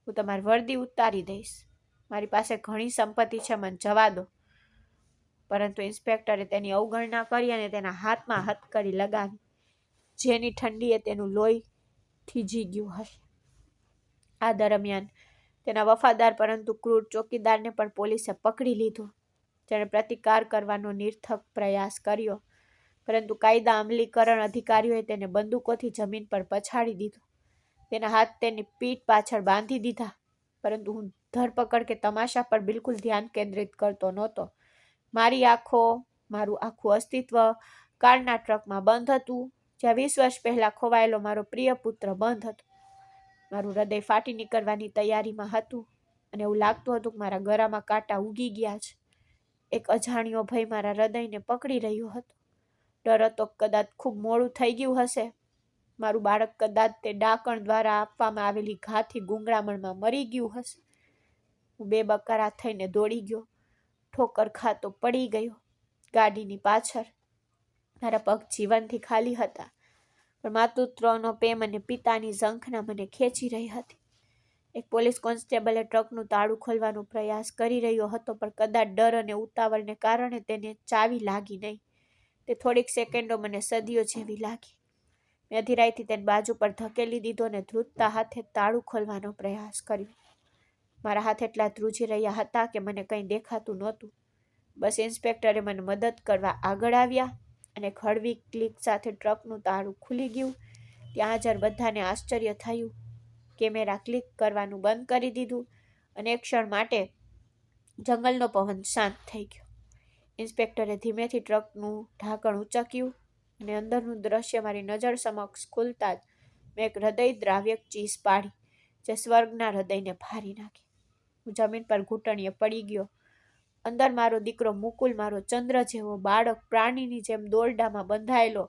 હું તમારી વર્દી ઉતારી દઈશ. મારી પાસે ઘણી સંપત્તિ છે, મને જવા દો. પરંતુ ઇન્સ્પેક્ટરે તેની અવગણના કરી અને તેના હાથમાં હથકડી લગાવી, જેની ઠંડીએ તેનું લોહી થીજી ગયું હશે. આ દરમિયાન તેના વફાદાર પરંતુ ક્રૂર ચોકીદારને પણ પોલીસે પકડી લીધો, જેણે પ્રતિકાર કરવાનો નિર્થક પ્રયાસ કર્યો, પરંતુ કાયદા અમલીકરણ અધિકારીઓએ તેને બંદૂકોથી જમીન પર પછાડી દીધો. તેના હાથ તેની પીઠ પાછળ બાંધી દીધા, પરંતુ હું ધરપકડ કે તમાશા પર બિલકુલ ધ્યાન કેન્દ્રિત કરતો નહોતો. મારી આંખો, મારું આખું અસ્તિત્વ કારના ટ્રકમાં બંધ હતું, જ્યાં 20 વર્ષ પહેલા ખોવાયેલો મારો પ્રિય પુત્ર બંધ હતો. મારું હૃદય ફાટી નીકળવાની તૈયારીમાં હતું અને એવું લાગતું હતું કે મારા ગળામાં કાંટા ઉગી ગયા છે. એક અજાણ્યો ભય મારા હૃદયને પકડી રહ્યો હતો. ડર હતો કદાચ ખૂબ મોડું થઈ ગયું હશે. મારું બાળક કદાચ તે ડાકણ દ્વારા આપવામાં આવેલી ઘાથી ગુંગળામણમાં મરી ગયું હશે. હું બેબકરા થઈને દોડી ગયો. ઠોકર ખાતો પડી ગયો. ગાડીની પાછળ મારા પગ જીવનથી ખાલી હતા, પણ માતૃત્વનો પ્રેમ અને પિતાની ઝંખના મને ખેંચી રહી હતી. એક પોલીસ કોન્સ્ટેબલે ટ્રકનું તાળું ખોલવાનો પ્રયાસ કરી રહ્યો હતો, પણ કદાચ ડર અને ઉતાવળને કારણે તેને ચાવી લાગી નહીં. તે થોડીક સેકન્ડો મને સદીઓ જેવી લાગી. મેં અધીરાઈથી તેને બાજુ પર ધકેલી દીધો અને ધ્રુજતા હાથે તાળું ખોલવાનો પ્રયાસ કર્યો. મારા હાથ એટલા ધ્રુજી રહ્યા હતા કે મને કંઈ દેખાતું નહોતું. બસ ઇન્સ્પેક્ટરે મને મદદ કરવા આગળ આવ્યા અને હળવી ક્લિક સાથે ટ્રકનું તાળું ખુલી ગયું. ત્યાં હાજર બધાને આશ્ચર્ય થયું. કેમેરા ક્લિક કરવાનું બંધ કરી દીધું અને એક ક્ષણ માટે જંગલનો પવન શાંત થઈ ગયો. ઇન્સ્પેક્ટરે ધીમેથી ટ્રકનું ઢાંકણ ઊંચક્યું અને અંદરનું દ્રશ્ય મારી નજર સમક્ષ ખુલતા જ મેં એક હૃદયદ્રાવ્યક ચીસ પાડી, જે સ્વર્ગના હૃદયને ફાડી નાખી. હું જમીન પર ઘૂંટણીએ પડી ગયો. અંદર મારો દીકરો મુકુલ, મારો ચંદ્ર જેવો બાળક, પ્રાણીની જેમ દોરડામાં બંધાયેલો,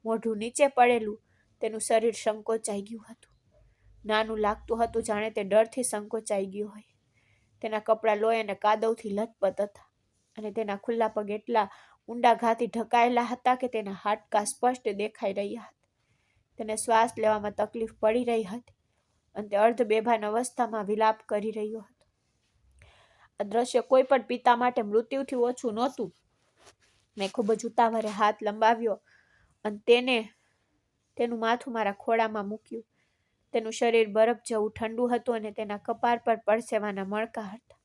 મોઢું નીચે પડેલું, તેનું શરીર સંકોચાઈ ગયું હતું. નાનું લાગતું હતું, જાણે તે ડરથી સંકોચાઈ ગયું હોય. તેના કપડાં લોહી અને કાદવથી લથપથ હતા અને તેના ખુલ્લા પગ એટલા ઊંડા ઘાથી ઢકાયેલા હતા કે તેના હાડકાં સ્પષ્ટ દેખાઈ રહ્યા હતા. તેને શ્વાસ લેવામાં તકલીફ પડી રહી હતી અને તે અર્ધ બેભાન અવસ્થામાં વિલાપ કરી રહ્યો હતો. આ દ્રશ્ય કોઈ પણ પિતા માટે મૃત્યુથી ઓછું નહોતું. મેં ખૂબ જ ઉતાવળે હાથ લંબાવ્યો અને તેનું માથું મારા ખોળામાં મૂક્યું. તેનું શરીર બરફ જેવું ઠંડુ હતું અને તેના કપાળ પર પરસેવાના મણકા હતા.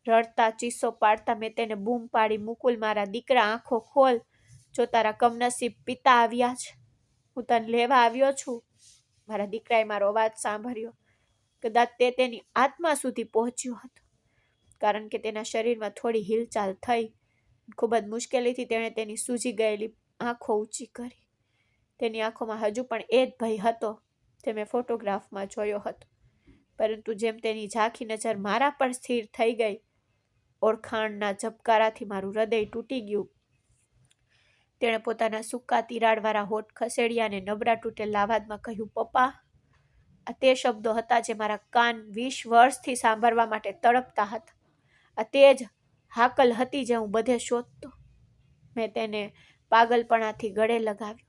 રડતા ચીસો પાડતા મેં તેને બૂમ પાડી, મુકુલ, મારા દીકરા, આંખો ખોલ. જો તારા કમનસીબ પિતા આવ્યા છે. હું તને લેવા આવ્યો છું. મારા દીકરાએ મારો અવાજ સાંભળ્યો. કદાચ તે તેની આત્મા સુધી પહોંચ્યો હતો, કારણ કે તેના શરીરમાં થોડી હિલચાલ થઈ. ખૂબ જ મુશ્કેલીથી તેણે તેની સૂજી ગયેલી આંખો ઊંચી કરી. તેની આંખોમાં હજુ પણ એ જ ભય હતો જે મેં ફોટોગ્રાફમાં જોયો હતો, પરંતુ જેમ તેની ઝાંખી નજર મારા પર સ્થિર થઈ ગઈ, ઓળખાણના ઝબકારાથી મારું હૃદય તૂટી ગયું. તેણે પોતાના સૂકા તિરાડવાળા હોઠ ખસેડ્યા અને નબળા તૂટેલા અવાજમાં કહ્યું, પપ્પા. આ તે શબ્દો હતા જે મારા કાન 20 વર્ષથી સાંભળવા માટે તડપતા હતા. આ તે જ હાકલ હતી જે હું બધે શોધતો. મેં તેને પાગલપણાથી ગળે લગાવ્યો.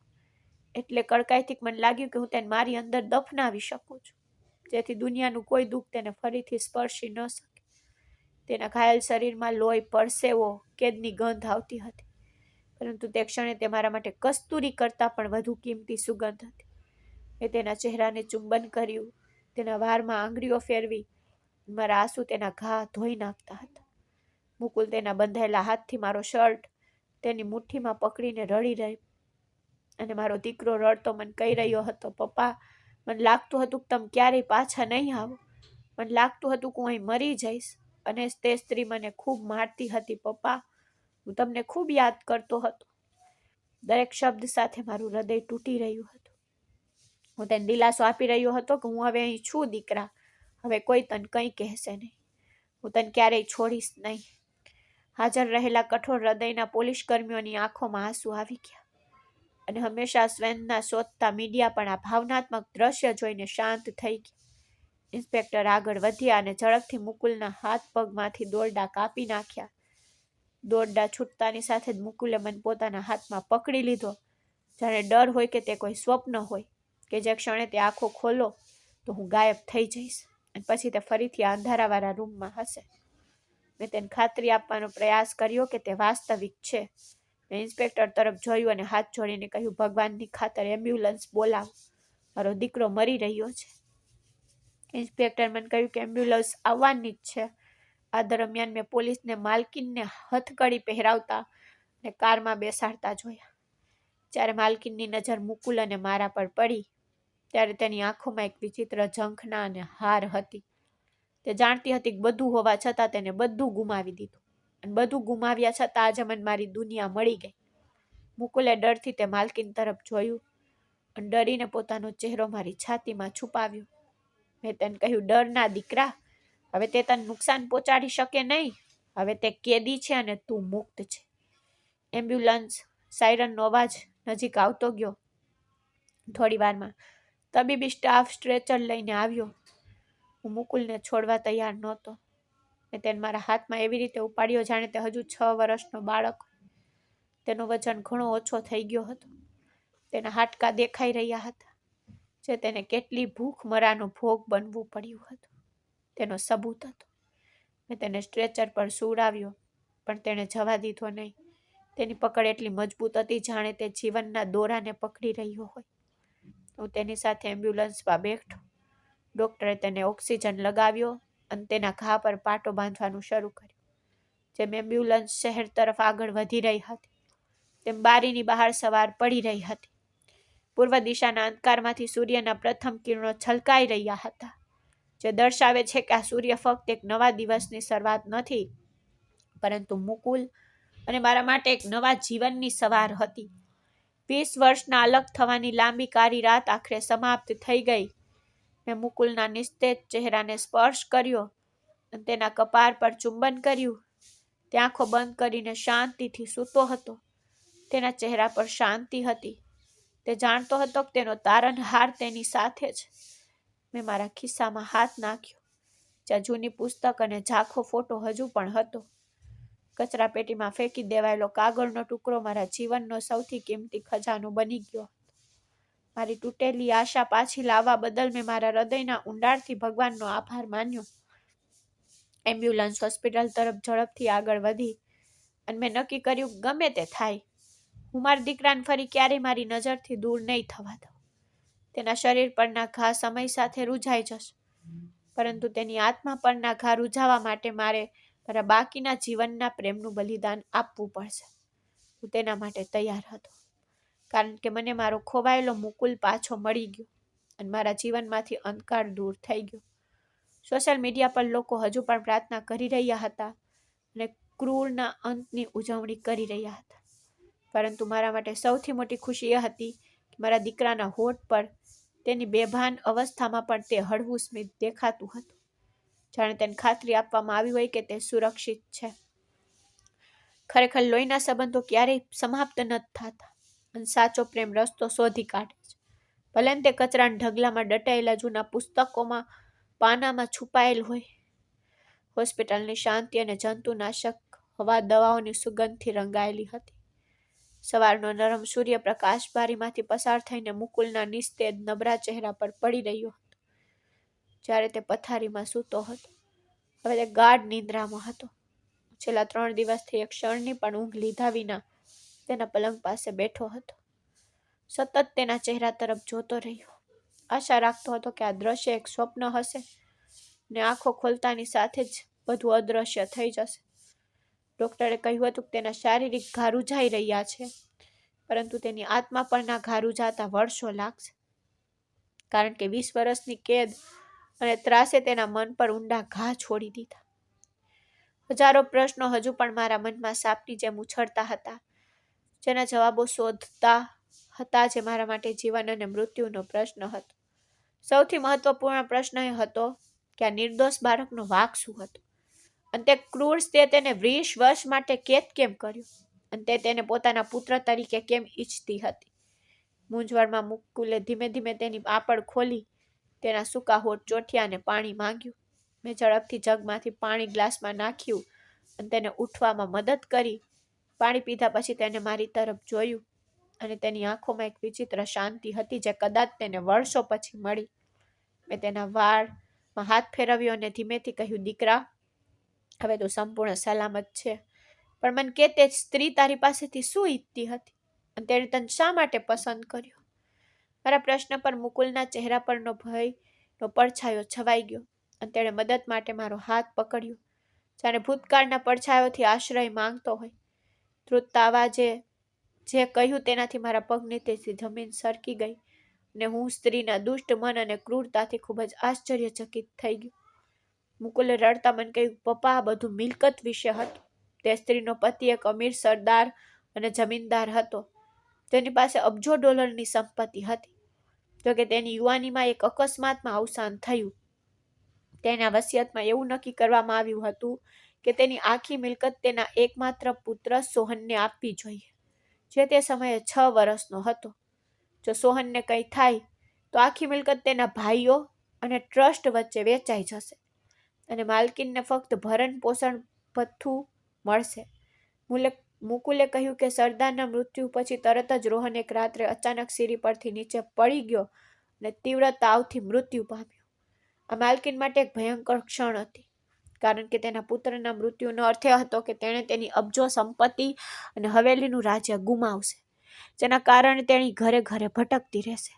એટલે કડકાઈથી મને લાગ્યું કે હું તેને મારી અંદર દફનાવી શકું છું, જેથી દુનિયાનું કોઈ દુઃખ તેને ફરીથી સ્પર્શી ન શકે. તેના ઘાયલ શરીરમાં લોહી, પરસેવો, કેદની ગંધ આવતી હતી, પરંતુ તે ક્ષણે તે મારા માટે કસ્તુરી કરતાં પણ વધુ કિંમતી સુગંધ હતી. મેં તેના ચહેરાને ચુંબન કર્યું, તેના વારમાં આંગળીઓ ફેરવી. મારા આંસુ તેના ઘા ધોઈ નાખતા હતા. મુકુલ તેના બંધાયેલા હાથથી મારો શર્ટ તેની મુઠ્ઠીમાં પકડીને રડી રહી અને મારો દીકરો રડતો મને કહી રહ્યો હતો, પપ્પા, મને લાગતું હતું કે તમે ક્યારેય પાછા નહીં આવો. મને લાગતું હતું કે હું અહીં મરી જઈશ. અને તે સ્ત્રી મને ખૂબ મારતી હતી. પપ્પા, હું તમને ખૂબ યાદ કરતો હતો. દરેક શબ્દ સાથે મારું હૃદય તૂટી રહ્યું હતું. હું તેને દિલાસો આપી રહ્યો હતો કે હું હવે અહીં છું દીકરા. હવે કોઈ તને કંઈ કહેશે નહીં. હું તને ક્યારેય છોડીશ નહીં. હાજર રહેલા કઠોર હૃદયના પોલીસ કર્મીઓની આંખોમાં આંસુ આવી ગયા અને હંમેશા સ્વેન્દના શોધતા મીડિયા પણ આ ભાવનાત્મક દ્રશ્ય જોઈને શાંત થઈ ગઈ. ઇન્સ્પેક્ટર આગળ વધ્યા અને ઝડપથી મુકુલના હાથ પગમાંથી દોરડા કાપી નાખ્યા. દોરડા છૂટતાની સાથે જ મુકુલે મને પોતાના હાથમાં પકડી લીધો, જાણે ડર હોય કે તે કોઈ સ્વપ્ન હોય કે જે ક્ષણે તે આંખો ખોલો તો હું ગાયબ થઈ જઈશ અને પછી તે ફરીથી આ અંધારાવાળા રૂમમાં હશે. મેં તેને ખાતરી આપવાનો પ્રયાસ કર્યો કે તે વાસ્તવિક છે. મેં ઇન્સ્પેક્ટર તરફ જોયું અને હાથ જોડીને કહ્યું, ભગવાનની ખાતર એમ્બ્યુલન્સ બોલાવો. મારો દીકરો મરી રહ્યો છે. ઇન્સ્પેક્ટર મને કહ્યું કે એમ્બ્યુલન્સ આવવાની જ છે. આ દરમિયાન મેં પોલીસને માલકીનને હથકડી પહેરાવતા અને કારમાં બેસાડતા જોયા. જ્યારે માલકીનની નજર મુકુલ અને મારા પર પડી, ત્યારે તેની આંખોમાં એક વિચિત્ર ઝંખના અને હાર હતી. તે જાણતી હતી કે બધું હોવા છતાં તેને બધું ગુમાવી દીધું, અને બધું ગુમાવ્યા છતાં આજે મને મારી દુનિયા મળી ગઈ. મુકુલે ડરથી તે માલકીન તરફ જોયું અને ડરીને પોતાનો ચહેરો મારી છાતીમાં છુપાવ્યો. મેં તેને કહ્યું, ડર ના દીકરા. હવે તે તને નુકસાન પહોંચાડી શકે નહીં. હવે તે કેદી છે અને તું મુક્ત છે. એમ્બ્યુલન્સ સાયરનનો અવાજ નજીક આવતો ગયો. થોડી વારમાં તબીબી સ્ટાફ સ્ટ્રેચર લઈને આવ્યો. હું મુકુલને છોડવા તૈયાર નહોતો. મેં તેને મારા હાથમાં એવી રીતે ઉપાડ્યો જાણે તે હજુ 6 વર્ષનો બાળક. તેનો વજન ઘણો ઓછો થઈ ગયો હતો. તેના હાડકાં દેખાઈ રહ્યા હતા, જે તેને કેટલી ભૂખ મરાનો ભોગ બનવું પડ્યું હતું તેનો સબૂત હતો. મેં તેને સ્ટ્રેચર પર સુવડાવ્યો, પણ તેણે જવા દીધો નહીં. તેની પકડ એટલી મજબૂત હતી જાણે તે જીવનના દોરાને પકડી રહ્યો હોય. હું તેની સાથે એમ્બ્યુલન્સમાં બેઠો. ડૉક્ટરે તેને ઓક્સિજન લગાવ્યો અને તેના ઘા પર પાટો બાંધવાનું શરૂ કર્યું. જેમ એમ્બ્યુલન્સ શહેર તરફ આગળ વધી રહી હતી, તેમ બારીની બહાર સવાર પડી રહી હતી. પૂર્વ દિશાના અંધકારમાંથી સૂર્યના પ્રથમ કિરણો છલકાઈ રહ્યા હતા, જે દર્શાવે છે કે આ સૂર્ય ફક્ત એક નવા દિવસની શરૂઆત નથી, પરંતુ મુકુલ અને મારા માટે એક નવા જીવનની સવાર હતી. 20 વર્ષના અલગ થવાની લાંબી કાળી રાત આખરે સમાપ્ત થઈ ગઈ. મેં મુકુલના નિસ્તેજ ચહેરાને સ્પર્શ કર્યો અને તેના કપાળ પર ચુંબન કર્યું. તે આંખો બંધ કરીને શાંતિથી સૂતો હતો. તેના ચહેરા પર શાંતિ હતી. તે જાણતો હતો કે તેનો તારણહાર તેની સાથે છે. મેં મારા ખિસ્સામાં હાથ નાખ્યો. જ્યાં જૂની પુસ્તક અને ઝાંખો ફોટો હજુ પણ હતો. કચરા પેટીમાં ફેંકી દેવાયેલો કાગળનો ટુકડો મારા જીવનનો સૌથી કિંમતી ખજાનો બની ગયો. મારી તૂટેલી આશા પાછી લાવવા બદલ મેં મારા હૃદયના ઊંડાણથી ભગવાનનો આભાર માન્યો. એમ્બ્યુલન્સ હોસ્પિટલ તરફ ઝડપથી આગળ વધી અને મેં નક્કી કર્યું ગમે તે થાય, હું મારા દીકરાને ફરી ક્યારેય મારી નજરથી દૂર નહીં થવા દઉં. તેના શરીર પરના ઘા સમય સાથે રૂઝાઈ જશે, પરંતુ તેની આત્મા પરના ઘા રૂઝાવા માટે મારે મારા બાકીના જીવનના પ્રેમનું બલિદાન આપવું પડશે. હું તેના માટે તૈયાર હતો, કારણ કે મને મારો ખોવાયેલો મુકુલ પાછો મળી ગયો અને મારા જીવનમાંથી અંધકાર દૂર થઈ ગયો. સોશિયલ મીડિયા પર લોકો હજુ પણ પ્રાર્થના કરી રહ્યા હતા અને ક્રૂરના અંતની ઉજવણી કરી રહ્યા હતા, પરંતુ મારા માટે સૌથી મોટી ખુશી એ હતી કે મારા દીકરાના હોઠ પર તેની બેભાન અવસ્થામાં પણ તે હળવું સ્મિત દેખાતું હતું, જાણે તેને ખાતરી આપવામાં આવી હોય કે તે સુરક્ષિત છે. ખરેખર લોહીના સંબંધો ક્યારેય સમાપ્ત નથી થતા અને સાચો પ્રેમ રસ્તો શોધી કાઢે છે. ભલે તે કચરાના ઢગલામાં દટાયેલા જૂના પુસ્તકોમાં પાનામાં છુપાયેલ હોય. હોસ્પિટલની શાંતિ અને જંતુનાશક હવા દવાઓની સુગંધથી રંગાયેલી હતી. સવારનો નરમ સૂર્યપ્રકાશ બારીમાંથી પસાર થઈને મુકુલના નિસ્તેજ નબળા ચહેરા પર પડી રહ્યો હતો. જ્યારે તે પથારીમાં સૂતો હતો, હવે તે ગાઢ નિંદ્રામાં હતો. છેલ્લા 3 દિવસથી એક ક્ષણની પણ ઊંઘ લીધા વિના તેના પલંગ પાસે બેઠો હતો. સતત તેના ચહેરા તરફ જોતો રહ્યો. આશા રાખતો હતો કે આ દ્રશ્ય એક સ્વપ્ન હશે ને આંખો ખોલતાની સાથે જ બધું અદૃશ્ય થઈ જશે. ડોક્ટરે કહ્યું હતું કે તેના શારીરિક ઘા રૂઝાઈ રહ્યા છે, પરંતુ તેની આત્મા પરના ઘા રૂઝાતા વર્ષો લાગશે, કારણ કે 20 વર્ષની કેદ અને ત્રાસે તેના મન પર ઊંડા ઘા છોડી દીધા. હજારો પ્રશ્નો હજુ પણ મારા મનમાં સાપની જેમ ઉછળતા હતા, જેના જવાબો શોધતા હતા, જે મારા માટે જીવન અને મૃત્યુનો પ્રશ્ન હતો. સૌથી મહત્વપૂર્ણ પ્રશ્ન એ હતો કે આ નિર્દોષ બાળકનો વાંક શું હતો, અને તે ક્રૂર તે તેને 20 વર્ષ માટે કેદ કેમ કર્યો, અને તે તેને પોતાના પુત્ર તરીકે કેમ ઈચ્છતી હતી. મૂંઝવણમાં મુકુલે ધીમે ધીમે તેની આપડ ખોલી તેના સૂકા હોઠ ચોટ્યા અને પાણી માંગ્યું. મેં ઝડપથી જગમાંથી પાણી ગ્લાસમાં નાખ્યું અને તેને ઉઠવામાં મદદ કરી. પાણી પીધા પછી તેને મારી તરફ જોયું અને તેની આંખોમાં એક વિચિત્ર શાંતિ હતી જે કદાચ તેને વર્ષો પછી મળી. મેં તેના વાળમાં હાથ ફેરવ્યો અને ધીમેથી કહ્યું, દીકરા, હવે તું સંપૂર્ણ સલામત છે. પણ મને કે તે સ્ત્રી તારી પાસેથી શું ઈચ્છતી હતી અને તેણે તને શા માટે પસંદ કર્યો? મારા પ્રશ્ન પર મુકુલના ચહેરા પરનો ભયનો પડછાયો છવાઈ ગયો અને તેણે મદદ માટે મારો હાથ પકડ્યો, જાણે ભૂતકાળના પડછાયોથી આશ્રય માંગતો હોય. ધ્રુજતા અવાજે જે કહ્યું તેનાથી મારા પગ નીચેથી જમીન સરકી ગઈ અને હું સ્ત્રીના દુષ્ટ મન અને ક્રૂરતાથી ખૂબ જ આશ્ચર્યચકિત થઈ ગયો. મુકુલે રડતા મને કહ્યું, પપ્પા, આ બધું મિલકત વિશે હતું. તે સ્ત્રીનો પતિ એક અમીર સરદાર અને જમીનદાર હતો, તેની પાસે અબજો ડોલરની સંપત્તિ હતી. જોકે તેની યુવાનીમાં એક અકસ્માતમાં અવસાન થયું. તેના વસિયતમાં એવું નક્કી કરવામાં આવ્યું હતું કે તેની આખી મિલકત તેના એકમાત્ર પુત્ર સોહનને આપવી જોઈએ, જે તે સમયે 6 વર્ષનો હતો. જો સોહનને કંઈ થાય તો આખી મિલકત તેના ભાઈઓ અને ટ્રસ્ટ વચ્ચે વેચાઈ જશે અને માલકીનને ફક્ત ભરણ પોષણ ભથ્થું મળશે. મુકુલે કહ્યું કે સરદારના મૃત્યુ પછી તરત જ રોહન એક રાત્રે અચાનક સીડી પરથી નીચે પડી ગયો અને તીવ્ર તાવથી મૃત્યુ પામ્યો. આ માલકીન માટે એક ભયંકર ક્ષણ હતી, કારણ કે તેના પુત્રના મૃત્યુનો અર્થ એ હતો કે તેણે તેની અબજો સંપત્તિ અને હવેલીનું રાજ્ય ગુમાવશે, જેના કારણે તેણી ઘરે ઘરે ભટકતી રહેશે.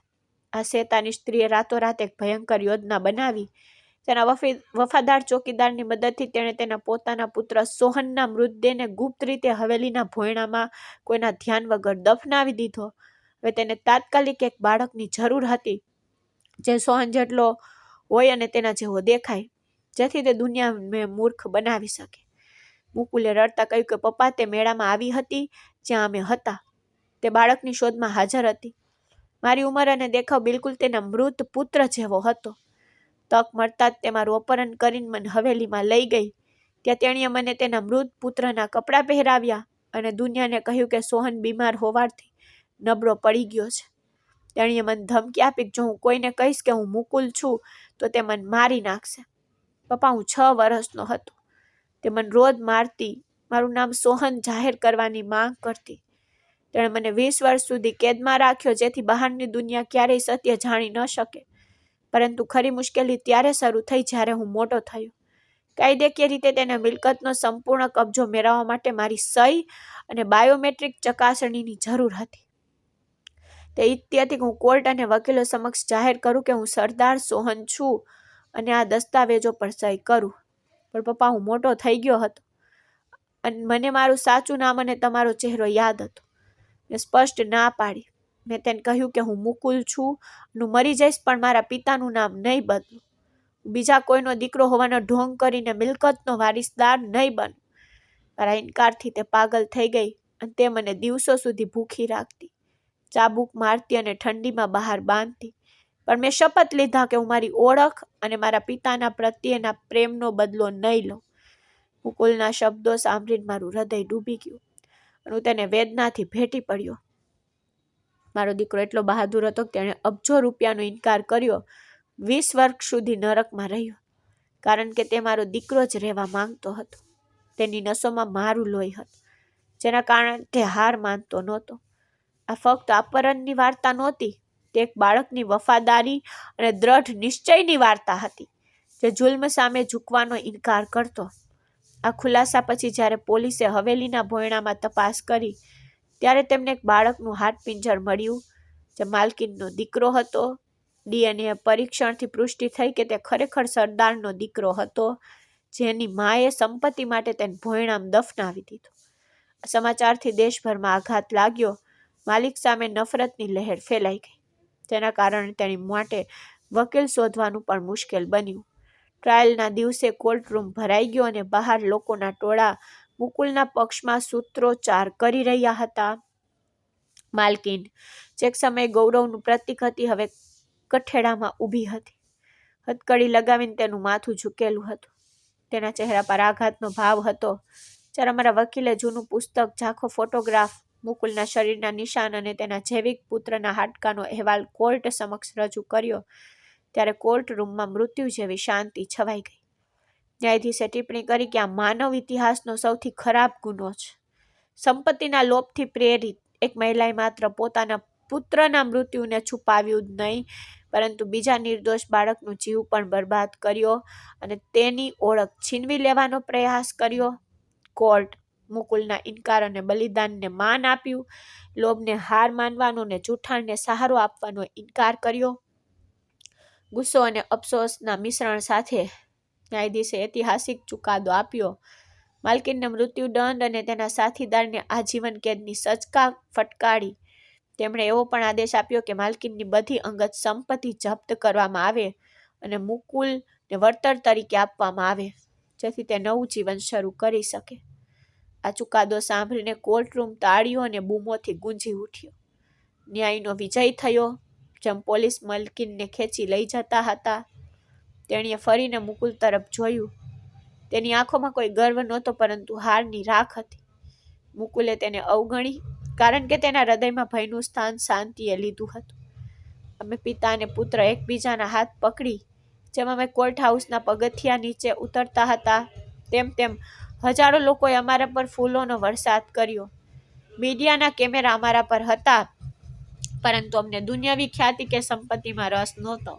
આ શેતાની સ્ત્રીએ રાતોરાત એક ભયંકર યોજના બનાવી. તેના વફાદાર ચોકીદારની મદદથી તેણે તેના પોતાના પુત્ર સોહનના મૃતદેહને ગુપ્ત રીતે હવેલીના ભોયણામાં કોઈના ધ્યાન વગર દફનાવી દીધો. હવે તેને તાત્કાલિક એક બાળકની જરૂર હતી જે સોહન જેટલો હોય અને તેના જેવો દેખાય, જેથી તે દુનિયાને મૂર્ખ બનાવી શકે. મુકુલે રડતા કહ્યું કે પપ્પા, તે મેળામાં આવી હતી જ્યાં અમે હતા. તે બાળકની શોધમાં હાજર હતી. મારી ઉંમર અને દેખાવ બિલકુલ તેના મૃત પુત્ર જેવો હતો. તક મળતા જ તે મારું અપહરણ કરીને મને હવેલીમાં લઈ ગઈ. ત્યાં તેણીએ મને તેના મૃત પુત્રના કપડાં પહેરાવ્યા અને દુનિયાને કહ્યું કે સોહન બીમાર હોવાથી નબળો પડી ગયો છે. તેણીએ મને ધમકી આપી કે જો હું કોઈને કહીશ કે હું મુકુલ છું તો તે મને મારી નાખશે. પપ્પા, હું 6 વર્ષનો હતો. તે મને રોજ મારતી, મારું નામ સોહન જાહેર કરવાની માંગ કરતી. તેણે મને 20 વર્ષ સુધી કેદમાં રાખ્યો, જેથી બહારની દુનિયા ક્યારેય સત્ય જાણી ન શકે. પરંતુ ખરી મુશ્કેલી ત્યારે શરૂ થઈ જ્યારે હું મોટો થયો. કાયદેકીય રીતે તેના મિલકતનો સંપૂર્ણ કબજો મેળવવા માટે મારી સહી અને બાયોમેટ્રિક ચકાસણીની જરૂર હતી. તે ઈચ્છતી હતી કે હું કોર્ટ અને વકીલો સમક્ષ જાહેર કરું કે હું સરદાર સોહન છું અને આ દસ્તાવેજો પર સહી કરું. પણ પપ્પા, હું મોટો થઈ ગયો હતો અને મને મારું સાચું નામ અને તમારો ચહેરો યાદ હતો. મેં સ્પષ્ટ ના પાડી. મેં તેને કહ્યું કે હું મુકુલ છું, હું મરી જઈશ પણ મારા પિતાનું નામ નહીં બદલું. બીજા કોઈનો દીકરો હોવાનો ઢોંગ કરીને મિલકતનો વારિસદાર નહીં બન. મારા ઇનકારથી તે પાગલ થઈ ગઈ અને તે મને દિવસો સુધી ભૂખી રાખતી, ચાબુક મારતી અને ઠંડીમાં બહાર બાંધતી. પણ મેં શપથ લીધા કે હું મારી ઓળખ અને મારા પિતાના પ્રત્યેના પ્રેમનો બદલો નહીં લઉં. મુકુલના શબ્દો સાંભળીને મારું હૃદય ડૂબી ગયું અને હું તેને વેદનાથી ભેટી પડ્યો. મારો દીકરો એટલો બહાદુર હતો કે તેણે અબજો રૂપિયાનો ઇનકાર કર્યો. 20 વર્ષ સુધી નરકમાં રહ્યો, કારણ કે તે મારો દીકરો જ રહેવા માંગતો હતો. તેની નસોમાં મારું લોહી હતું, જેના કારણે તે હાર માનતો નહોતો. આ ફક્ત અપહરણની વાર્તા નહોતી, તે એક બાળકની વફાદારી અને દ્રઢ નિશ્ચયની વાર્તા હતી, જે જુલ્મ સામે ઝૂકવાનો ઇનકાર કરતો. આ ખુલાસા પછી જ્યારે પોલીસે હવેલીના ભોયણામાં તપાસ કરી, ત્યારે તેમને એક બાળકનું હાડપિંજર મળ્યું, જે માલકીનનો દીકરો હતો. DNA પરીક્ષણથી પુષ્ટિ થઈ કે તે ખરેખર સરદારનો દીકરો હતો, જેની માએ સંપત્તિ માટે તેને ભોયણામાં દફનાવી દીધો. આ સમાચારથી દેશભરમાં આઘાત લાગ્યો. માલિક સામે નફરતની લહેર ફેલાઈ ગઈ. તેના કારણે તેની માટે વકીલ શોધવાનું પણ મુશ્કેલ બન્યું. ટ્રાયલના દિવસે કોર્ટરૂમ ભરાઈ ગયો અને બહાર લોકોના ટોળા મુકુલના પક્ષમાં સૂત્રોચ્ચાર કરી રહ્યા હતા. માલકીન, જે એક સમયે ગૌરવનું પ્રતીક હતી, હવે કઠેડામાં ઊભી હતી. હથકડી લગાવીને તેનું માથું ઝૂકેલું હતું. તેના ચહેરા પર આઘાતનો ભાવ હતો. જ્યારે અમારા વકીલે જૂનું પુસ્તક, ઝાંખો ફોટોગ્રાફ, મુકુલના શરીરના નિશાન અને તેના જૈવિક પુત્રના હાડકાનો અહેવાલ કોર્ટ સમક્ષ રજૂ કર્યો, ત્યારે કોર્ટ રૂમમાં મૃત્યુ જેવી શાંતિ છવાઈ ગઈ. ન્યાયાધીશે ટિપ્પણી કરી કે આ માનવ ઇતિહાસનો સૌથી ખરાબ ગુનો છે. સંપત્તિના લોભથી પ્રેરિત એક મહિલાએ માત્ર પોતાના પુત્રના મૃત્યુને છુપાવ્યું જ નહીં, પરંતુ બીજા નિર્દોષ બાળકનો જીવ પણ બરબાદ કર્યો અને તેની ઓળખ છીનવી લેવાનો પ્રયાસ કર્યો. કોર્ટ મુકુલના ઇનકાર અને બલિદાનને માન આપ્યું, લોભને હાર માનવાનો અને જૂઠાણને સહારો આપવાનો ઇનકાર કર્યો. ગુસ્સો અને અફસોસના મિશ્રણ સાથે ન્યાયાધીશે ઐતિહાસિક ચુકાદો આપ્યો. માલકીનને મૃત્યુદંડ અને તેના સાથીદારને આજીવન કેદની સજા ફટકારી. તેમણે એવો પણ આદેશ આપ્યો કે માલકીનની બધી અંગત સંપત્તિ જપ્ત કરવામાં આવે અને મુકુલને વળતર તરીકે આપવામાં આવે, જેથી તે નવું જીવન શરૂ કરી શકે. આ ચુકાદો સાંભળીને કોર્ટરૂમ તાળીઓ અને બૂમોથી ગુંજી ઉઠ્યો. ન્યાયનો વિજય થયો. જેમ પોલીસ માલકીનને ખેંચી લઈ જતા હતા, તેણીએ ફરીને મુકુલ તરફ જોયું. તેની આંખોમાં કોઈ ગર્વ નહોતો, પરંતુ હારની રાખ હતી. મુકુલે તેને અવગણી, કારણ કે તેના હૃદયમાં ભયનું સ્થાન શાંતિએ લીધું હતું. અમે પિતા અને પુત્ર એકબીજાના હાથ પકડી, જેમ અમે કોર્ટ હાઉસના પગથિયા નીચે ઉતરતા હતા, તેમ હજારો લોકોએ અમારા પર ફૂલોનો વરસાદ કર્યો. મીડિયાના કેમેરા અમારા પર હતા, પરંતુ અમને દુનિયાવી ખ્યાતિ કે સંપત્તિમાં રસ નહોતો.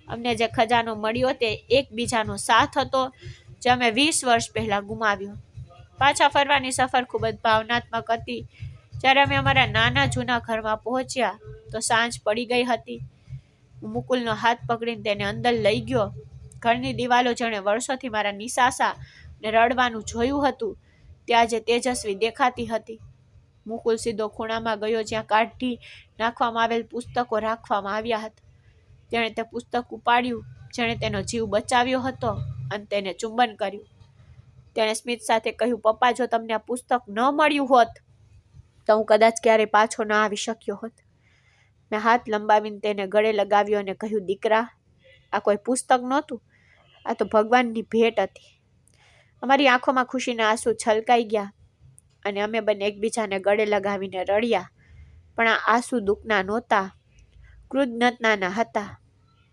અમને જે ખજાનો મળ્યો તે એકબીજાનો સાથ હતો, જે અમે 20 વર્ષ પહેલા ગુમાવ્યો. પાછા ફરવાની સફર ખૂબ જ ભાવનાત્મક હતી. જ્યારે અમે અમારા નાના જૂના ઘરમાં પહોંચ્યા તો સાંજ પડી ગઈ હતી. હું મુકુલનો હાથ પકડીને તેને અંદર લઈ ગયો. ઘરની દિવાલો જેણે વર્ષોથી મારા નિસાસા ને રડવાનું જોયું હતું, ત્યાં જે તેજસ્વી દેખાતી હતી. મુકુલ સીધો ખૂણામાં ગયો જ્યાં કાઢી નાખવામાં આવેલ પુસ્તકો રાખવામાં આવ્યા હતા. તેણે તે પુસ્તક ઉપાડ્યું જેણે તેનો જીવ બચાવ્યો હતો અને તેને ચુંબન કર્યું. તેણે સ્મિત સાથે કહ્યું, પપ્પા, જો તમને આ પુસ્તક ન મળ્યું હોત તો હું કદાચ ક્યારેય પાછો ન આવી શક્યો હોત. મેં હાથ લંબાવીને તેને ગળે લગાવ્યો અને કહ્યું, દીકરા, આ કોઈ પુસ્તક નહોતું, આ તો ભગવાનની ભેટ હતી. અમારી આંખોમાં ખુશીના આંસુ છલકાઈ ગયા અને અમે બંને એકબીજાને ગળે લગાવીને રડ્યા. પણ આ આંસુ દુઃખના નહોતા, કૃતજ્ઞતાના હતા.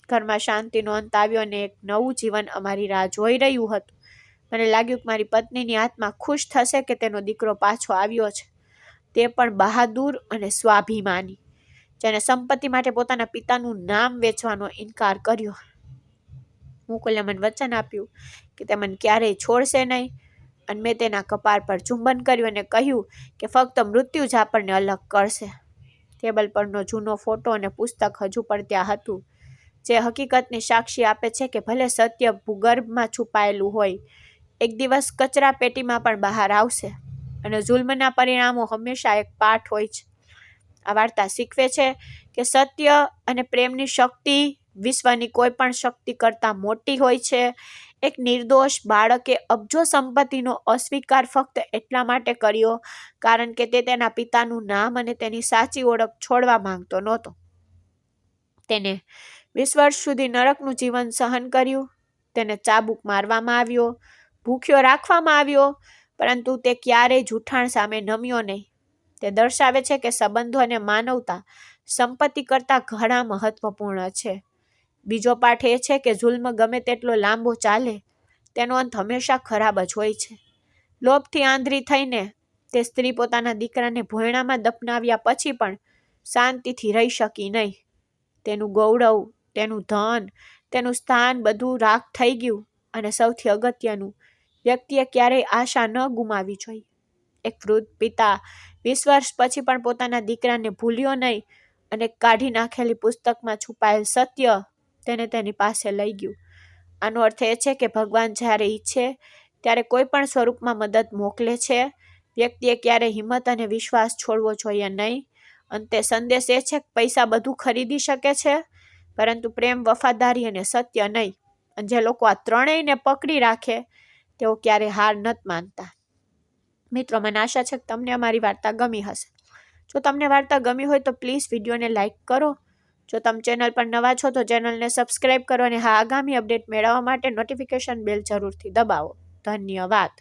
ઘરમાં શાંતિનો અંત આવ્યો અને એક નવું જીવન અમારી રાહ જોઈ રહ્યું હતું. મને લાગ્યું કે મારી પત્નીની આત્મા ખુશ થશે કે તેનો દીકરો પાછો આવ્યો છે, તે પણ બહાદુર અને સ્વાભિમાની, જેને સંપત્તિ માટે પોતાના પિતાનું નામ વેચવાનો ઇનકાર કર્યો. મુકુલે મને વચન આપ્યું કે તે મને ક્યારેય છોડશે નહીં, અને મેં તેના કપાળ પર ચુંબન કર્યું અને કહ્યું કે ફક્ત મૃત્યુ જ આપણને અલગ કરશે. ટેબલ પરનો જૂનો ફોટો અને પુસ્તક હજુ પણ ત્યાં હતું, જે હકીકતની સાક્ષી આપે છે કે ભલે સત્ય ભૂગર્ભમાં છુપાયેલું હોય, એક દિવસ કચરા પેટીમાં પણ બહાર આવશે, અને જુલ્મના પરિણામો હંમેશા એક પાઠ હોય છે. આ વાર્તા શીખવે છે કે સત્ય અને પ્રેમની શક્તિ વિશ્વની કોઈ પણ શક્તિ કરતાં મોટી હોય છે. એક નિર્દોષ બાળકે અબજો સંપત્તિનો અસ્વીકાર ફક્ત એટલા માટે કર્યો કારણ કે તે તેના પિતાનું નામ અને તેની સાચી ઓળખ છોડવા માંગતો નહોતો. તેને 20 વર્ષ સુધી નરકનું જીવન સહન કર્યું, તેને ચાબુક મારવામાં આવ્યો, ભૂખ્યો રાખવામાં આવ્યો, પરંતુ તે ક્યારેય જૂઠાણ સામે નમ્યો નહીં. તે દર્શાવે છે કે સંબંધો અને માનવતા સંપત્તિ કરતાં ઘણા મહત્વપૂર્ણ છે. બીજો પાઠ એ છે કે જુલ્મ ગમે તેટલો લાંબો ચાલે, તેનો અંત હંમેશા ખરાબ જ હોય છે. લોભથી આંધળી થઈને તે સ્ત્રી પોતાના દીકરાને ભોયણામાં દફનાવ્યા પછી પણ શાંતિથી રહી શકી નહીં. તેનું ગૌરવ, તેનું ધન, તેનું સ્થાન બધું રાખ થઈ ગયું, અને સૌથી અગત્યનું, વ્યક્તિએ ક્યારેય આશા ન ગુમાવવી જોઈએ. એક વૃદ્ધ પિતા 20 વર્ષ પછી પણ પોતાના દીકરાને ભૂલ્યો નહીં, અને કાઢી નાખેલી પુસ્તકમાં છુપાયેલ સત્ય તેને તેની પાસે લઈ ગયું. આનો અર્થ એ છે કે ભગવાન જ્યારે ઈચ્છે ત્યારે કોઈ પણ સ્વરૂપમાં મદદ મોકલે છે. વ્યક્તિએ ક્યારેય હિંમત અને વિશ્વાસ છોડવો જોઈએ નહીં. અંતે સંદેશ એ છે કે પૈસા બધું ખરીદી શકે છે, પરંતુ પ્રેમ, વફાદારી અને સત્ય નહીં. અને જે લોકો આ ત્રણેયને પકડી રાખે તેઓ ક્યારેય હાર નથી માનતા. મિત્રો, મને આશા છે કે તમને અમારી વાર્તા ગમી હશે. જો તમને વાર્તા ગમી હોય તો પ્લીઝ વિડીયોને લાઇક કરો. જો તમે ચેનલ પર નવા છો તો ચેનલને સબસ્ક્રાઇબ કરો, અને આગામી અપડેટ મેળવવા માટે નોટિફિકેશન બેલ જરૂરથી દબાવો. ધન્યવાદ.